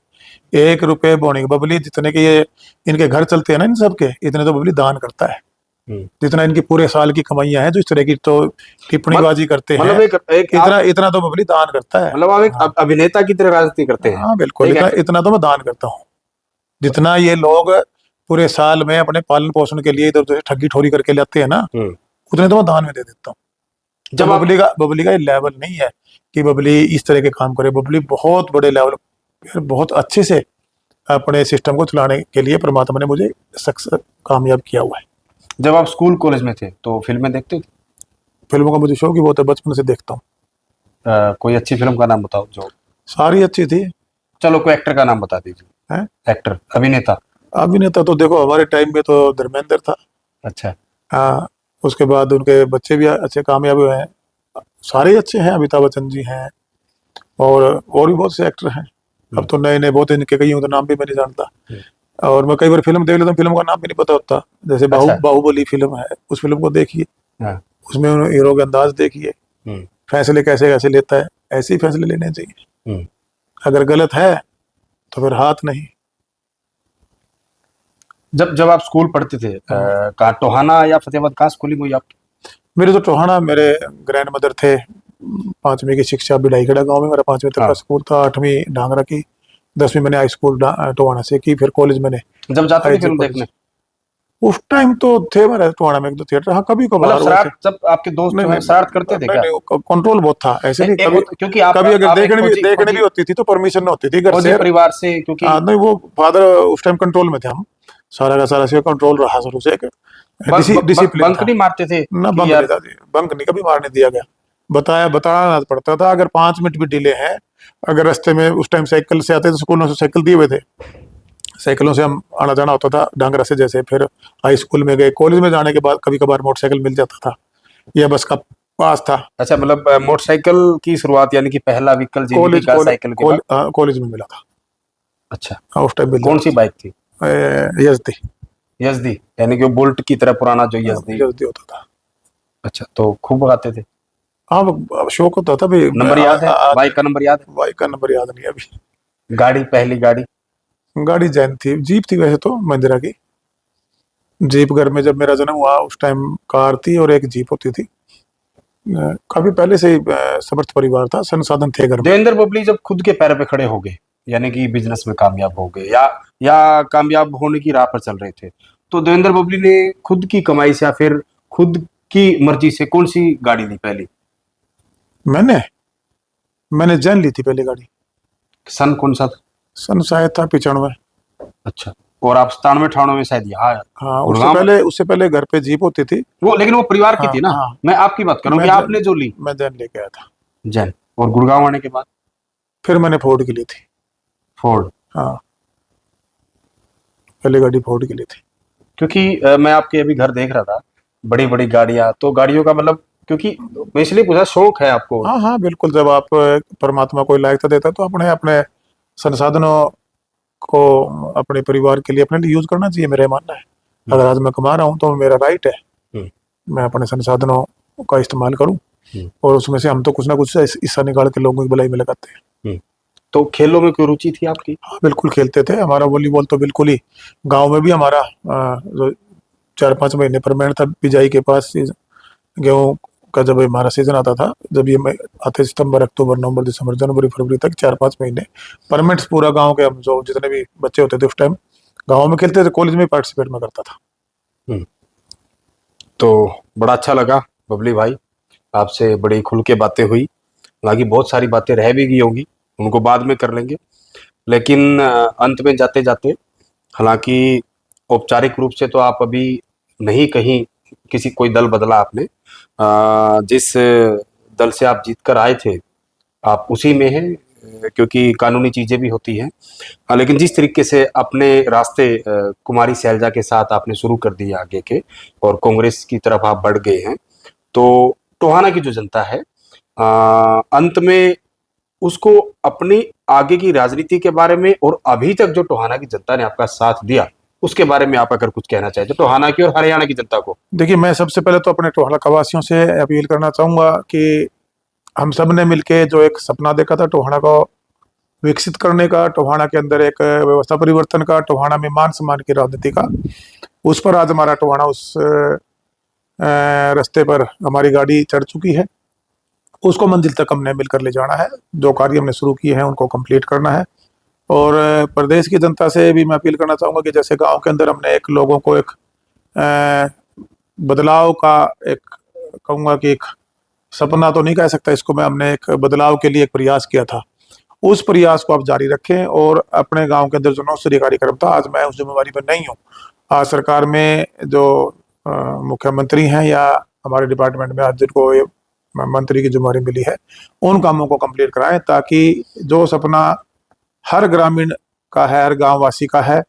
1 रुपए बोने बबली जितने के ये इनके घर चलते हैं ना इन सबके, इतने तो बबली दान करता है। जितना इनकी पूरे साल की कमाइयां हैं जो इस तरह की तो टिप्पणीबाजी करते हैं, इतना तो बबली दान करता है। मतलब आप एक अभिनेता की तरह राजनीति करते हैं। हाँ बिल्कुल, इतना तो मैं दान करता हूँ। जितना ये लोग पूरे साल में अपने पालन पोषण के लिए इधर उधर ठगी ठोरी करके लाते हैं ना, उतने तो मैं दान में दे देता हूँ। जब बबली का ये लेवल नहीं है कि बबली इस तरह के काम करे। बबली बहुत बड़े लेवल, बहुत अच्छे से अपने सिस्टम को चलाने के लिए परमात्मा ने मुझे कामयाब किया हुआ है। जब आप स्कूल कॉलेज में थे तो फिल्में देखते थे? फिल्मों का मुझे शौक ही बहुत है, बचपन से देखता हूँ। कोई अच्छी फिल्म का नाम बताओ। जो सारी अच्छी थी। चलो कोई एक्टर का नाम बता दीजिए। एक्टर, अभिनेता तो देखो हमारे टाइम में तो धर्मेंद्र था। अच्छा। हाँ, उसके बाद उनके बच्चे भी अच्छे कामयाब हुए हैं, सारे अच्छे हैं। अमिताभ बच्चन जी हैं और भी बहुत से एक्टर हैं। अब तो नए नए बहुत इनके कई तो नाम भी मैं नहीं जानता। और मैं कई बार फिल्म देख लेता हूँ, फिल्म का नाम भी नहीं पता होता। जैसे बाहुबली फिल्म है, उस फिल्म को देखिए, उसमें हीरो के अंदाज देखिए, फैसले कैसे कैसे लेता है, ऐसे ही फैसले लेने चाहिए। अगर गलत है तो फिर हाथ नहीं। जब आप स्कूल पढ़ते थे, कहाँ टोहाना या फतेहाबाद, कहाँ स्कूलिंग हुई आपकी? मेरे तो टोहाना, मेरे ग्रैंड मदर थे। 5वीं की शिक्षा बिडाईगढ़ गांव में मेरा 5वीं तक का स्कूल था। 8वीं ढांगरा की, 10वीं मैंने हाई स्कूल टोहाना से की। फिर कॉलेज मैंने जब जाते थे फिल्म देखने, उस टाइम तो थे हमारे टोहाना में 1-2 थिएटर। हाँ कभी कभार। जब आपके दोस्त जो है शरारत करते थे क्या? कंट्रोल बहुत था, ऐसे नहीं। क्योंकि कभी अगर देखने भी होती थी तो परमिशन होती थी घर से, परिवार से, क्योंकि नहीं वो फादर उस टाइम कंट्रोल में थे। हम सारा का सारा से कंट्रोल रहा शुरू से। डिसिप्लिन बंक नहीं मारते थे ना? बंक नहीं कभी मारने दिया गया। बताना पड़ता था। अगर 5 मिनट भी डिले है, अगर रास्ते में उस टाइम साइकिल से आते थे, स्कूलों से साइकिल दिए हुए थे, साइकिलों से हम आना जाना होता था डांगरा से। जैसे फिर हाई स्कूल में गए, कॉलेज में जाने के बाद कभी कभार मोटरसाइकिल मिल जाता था या बस का पास था। अच्छा, मतलब मोटरसाइकिल की शुरुआत यानी कि पहला व्हीकल साइकिल कॉलेज में मिला था। अच्छा, उस टाइम कौन सी बाइक थी? यजदी, यानी कि वो बुलेट की तरह पुराना जो यजदी होता था। अच्छा, तो खूब भगाते थे? हाँ शौक होता था भाई। नंबर याद है? बाइक का नंबर याद है? बाइक का नंबर याद नहीं अभी। गाड़ी, पहली गाड़ी जैन थी, जीप थी वैसे तो, महिंद्रा की जीप। घर में जब मेरा जन्म हुआ उस टाइम कार थी और एक जीप होती थी। काफी पहले से समर्थ परिवार था, संसाधन थे घर में। देवेंद्र बबली जब खुद के पैरों पे खड़े हो गए, यानी कि बिजनेस में कामयाब हो गए या कामयाब होने की राह पर चल रहे थे, तो देवेंद्र बबली ने खुद की कमाई से या फिर खुद की मर्जी से कौन सी गाड़ी ली पहली? मैंने जैन ली थी पहले गाड़ी। सन कौन सा था? सन शायद था 95। अच्छा। और आप 97 98 में शायद यहाँ आए हाँ, गुड़गांव में? उससे पहले घर पे जीप होती थी। वो लेकिन वो परिवार की हाँ थी ना, हाँ। मैं आपकी बात कर रहा हूँ मैं कि जैन आपने जो ली। मैं जैन लेके आया था। जैन। और गुड़गांव आने के बाद फिर मैंने फोर्ड की ली थी। फोर्ड। हाँ, पहले गाड़ी फोर्ड की ली थी। क्योंकि मैं आपके अभी घर देख रहा था, बड़ी बड़ी गाड़ियां, तो गाड़ियों का मतलब, क्योंकि मैं इसलिए पूछा, शौक है आपको? हाँ हाँ, बिल्कुल। जब आप परमात्मा कोई लायकता देता है तो अपने अपने संसाधनों को अपने परिवार के लिए, अपने लिए यूज करना चाहिए, मेरा मानना है। हम्म, अगर आज मैं कमा रहा हूँ तो मेरा राइट है, हम्म, मैं अपने संसाधनों का इस्तेमाल करूँ। हम्म, और उसमें से हम तो कुछ ना कुछ हिस्सा निकाल के लोगों की भलाई में लगाते हैं। हम्म। तो खेलों में कोई रुचि थी आपकी? हाँ, बिल्कुल खेलते थे। हमारा वॉलीबॉल तो बिल्कुल ही, गांव में भी हमारा जो 4-5 महीने परमानेंट था बिजाई के पास गेहूं का, जब हमारा सीजन आता था, जब ये आते सितंबर अक्टूबर नवंबर दिसंबर जनवरी फरवरी तक 4-5 महीने परमानेंट पूरा गांव के, हम जो जितने भी बच्चे होते थे उस टाइम गांव में खेलते थे। कॉलेज में पार्टिसिपेट में करता था। हम्म। तो बड़ा अच्छा लगा बबली भाई, आपसे बड़ी खुल के बातें हुई। हालांकि बहुत सारी बातें रह भी गई होंगी, उनको बाद में कर लेंगे। लेकिन अंत में जाते जाते, हालांकि औपचारिक रूप से तो आप अभी नहीं कहीं किसी कोई दल बदला आपने, जिस दल से आप जीत कर आए थे आप उसी में हैं, क्योंकि कानूनी चीजें भी होती हैं। लेकिन जिस तरीके से अपने रास्ते कुमारी सैलजा के साथ आपने शुरू कर दिए आगे के, और कांग्रेस की तरफ आप बढ़ गए हैं, तो टोहाना की जो जनता है अंत में उसको अपनी आगे की राजनीति के बारे में, और अभी तक जो टोहाना की जनता ने आपका साथ दिया उसके बारे में आप अगर कुछ कहना चाहें तो टोहाना की और हरियाणा की जनता को। देखिए, मैं सबसे पहले तो अपने टोहाना कवासियों से अपील करना चाहूंगा कि हम सब ने मिलके जो एक सपना देखा था टोहाना को विकसित करने का, टोहाना के अंदर एक व्यवस्था परिवर्तन का, टोहाना में मान सम्मान की राजनीति का, उस पर आज हमारा टोहाना उस रास्ते पर हमारी गाड़ी चढ़ चुकी है। उसको मंजिल तक हमने मिलकर ले जाना है। जो कार्य हमने शुरू किए हैं उनको कंप्लीट करना है। और प्रदेश की जनता से भी मैं अपील करना चाहूंगा कि जैसे गांव के अंदर हमने एक लोगों को एक अ, बदलाव का, एक कहूँगा कि एक सपना तो नहीं कह सकता इसको मैं, हमने एक बदलाव के लिए एक प्रयास किया था। उस प्रयास को आप जारी रखें और अपने गांव के अंदर जो 9 स्तरीय कार्यक्रम था, आज मैं उस जिम्मेवारी पर नहीं हूँ। आज सरकार में जो मुख्यमंत्री हैं या हमारे डिपार्टमेंट में आज जिनको ये मंत्री की जिम्मेवारी मिली है, उन कामों को कंप्लीट कराएं, ताकि जो सपना हर ग्रामीण का है, हर गांव वासी का है,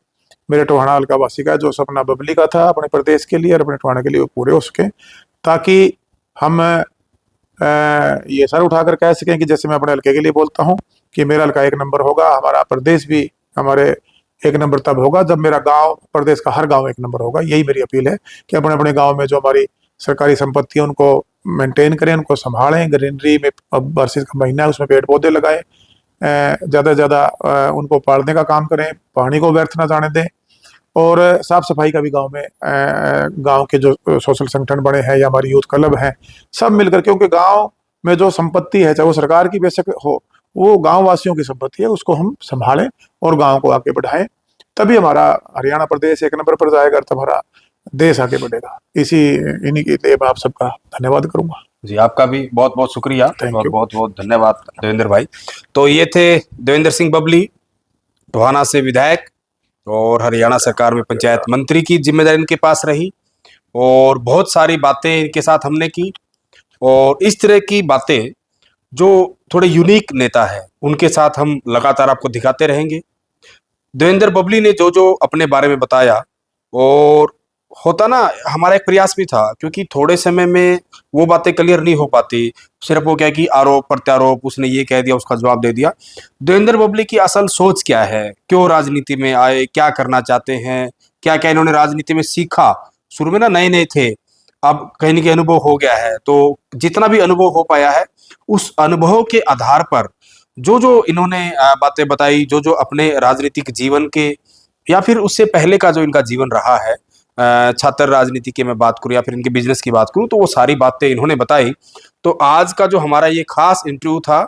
मेरे टोहाना हल्का वासी का है, जो सपना बबली का था अपने प्रदेश के लिए और अपने टोहाना के लिए, वो पूरे हो सके। ताकि हम ये सर उठाकर कह सकें कि जैसे मैं अपने हल्के के लिए बोलता हूँ कि मेरा हल्का 1 नंबर होगा, हमारा प्रदेश भी हमारे 1 नंबर तब होगा जब मेरा गांव प्रदेश का हर गांव 1 नंबर होगा। यही मेरी अपील है कि अपने अपने गांव में जो हमारी सरकारी संपत्ति है उनको मेंटेन करें, उनको संभालें। ग्रीनरी में अब बरसात का महीना है, उसमें पेड़ पौधे लगाएं, ज़्यादा से ज़्यादा उनको पालने का काम करें, पानी को व्यर्थ ना जाने दें। और साफ सफाई का भी गांव में गांव के जो सोशल संगठन बने हैं या हमारी यूथ क्लब हैं, सब मिलकर, क्योंकि गांव में जो संपत्ति है चाहे वो सरकार की बेशक हो, वो गांव वासियों की संपत्ति है, उसको हम संभालें और गांव को आगे बढ़ाएं। तभी हमारा हरियाणा प्रदेश 1 नंबर पर जाएगा, तब हमारा देश आगे बढ़ेगा। इन्हीं के लिए मैं आप सबका धन्यवाद करूंगा। जी, आपका भी बहुत बहुत शुक्रिया थैंक और यू। बहुत बहुत धन्यवाद देवेंद्र भाई। तो ये थे देवेंद्र सिंह बबली, टोहाना से विधायक और हरियाणा सरकार में पंचायत मंत्री की जिम्मेदारी इनके पास रही, और बहुत सारी बातें इनके साथ हमने की। और इस तरह की बातें जो थोड़े यूनिक नेता है उनके साथ हम लगातार आपको दिखाते रहेंगे। देवेंद्र बबली ने जो जो अपने बारे में बताया, और होता ना, हमारा एक प्रयास भी था, क्योंकि थोड़े समय में वो बातें क्लियर नहीं हो पाती, सिर्फ वो क्या कि आरोप प्रत्यारोप, उसने ये कह दिया उसका जवाब दे दिया। देवेंद्र बबली की असल सोच क्या है, क्यों राजनीति में आए, क्या करना चाहते हैं, क्या क्या इन्होंने राजनीति में सीखा। शुरू में ना नए नए थे, अब कहीं ना कहीं अनुभव हो गया है, तो जितना भी अनुभव हो पाया है उस अनुभव के आधार पर जो जो इन्होंने बातें बताई, जो जो अपने राजनीतिक जीवन के या फिर उससे पहले का जो इनका जीवन रहा है, छात्र राजनीति की मैं बात करूं या फिर इनके बिजनेस की बात करूं, तो वो सारी बातें इन्होंने बताई। तो आज का जो हमारा ये खास इंटरव्यू था,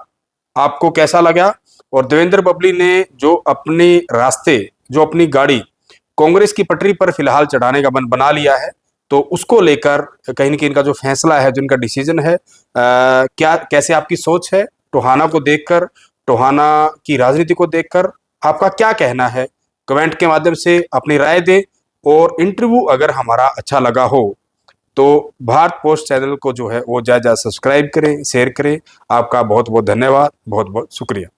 आपको कैसा लगा? और देवेंद्र बबली ने जो अपने रास्ते, जो अपनी गाड़ी कांग्रेस की पटरी पर फिलहाल चढ़ाने का मन बना लिया है, तो उसको लेकर कहीं ना कहीं इनका जो फैसला है, जो इनका डिसीजन है, क्या कैसे आपकी सोच है टोहाना को देखकर, टोहाना की राजनीति को देखकर आपका क्या कहना है? कमेंट के माध्यम से अपनी राय दें। और इंटरव्यू अगर हमारा अच्छा लगा हो तो भारत पोस्ट चैनल को जो है वो ज़्यादा सब्सक्राइब करें, शेयर करें। आपका बहुत बहुत धन्यवाद, बहुत बहुत शुक्रिया।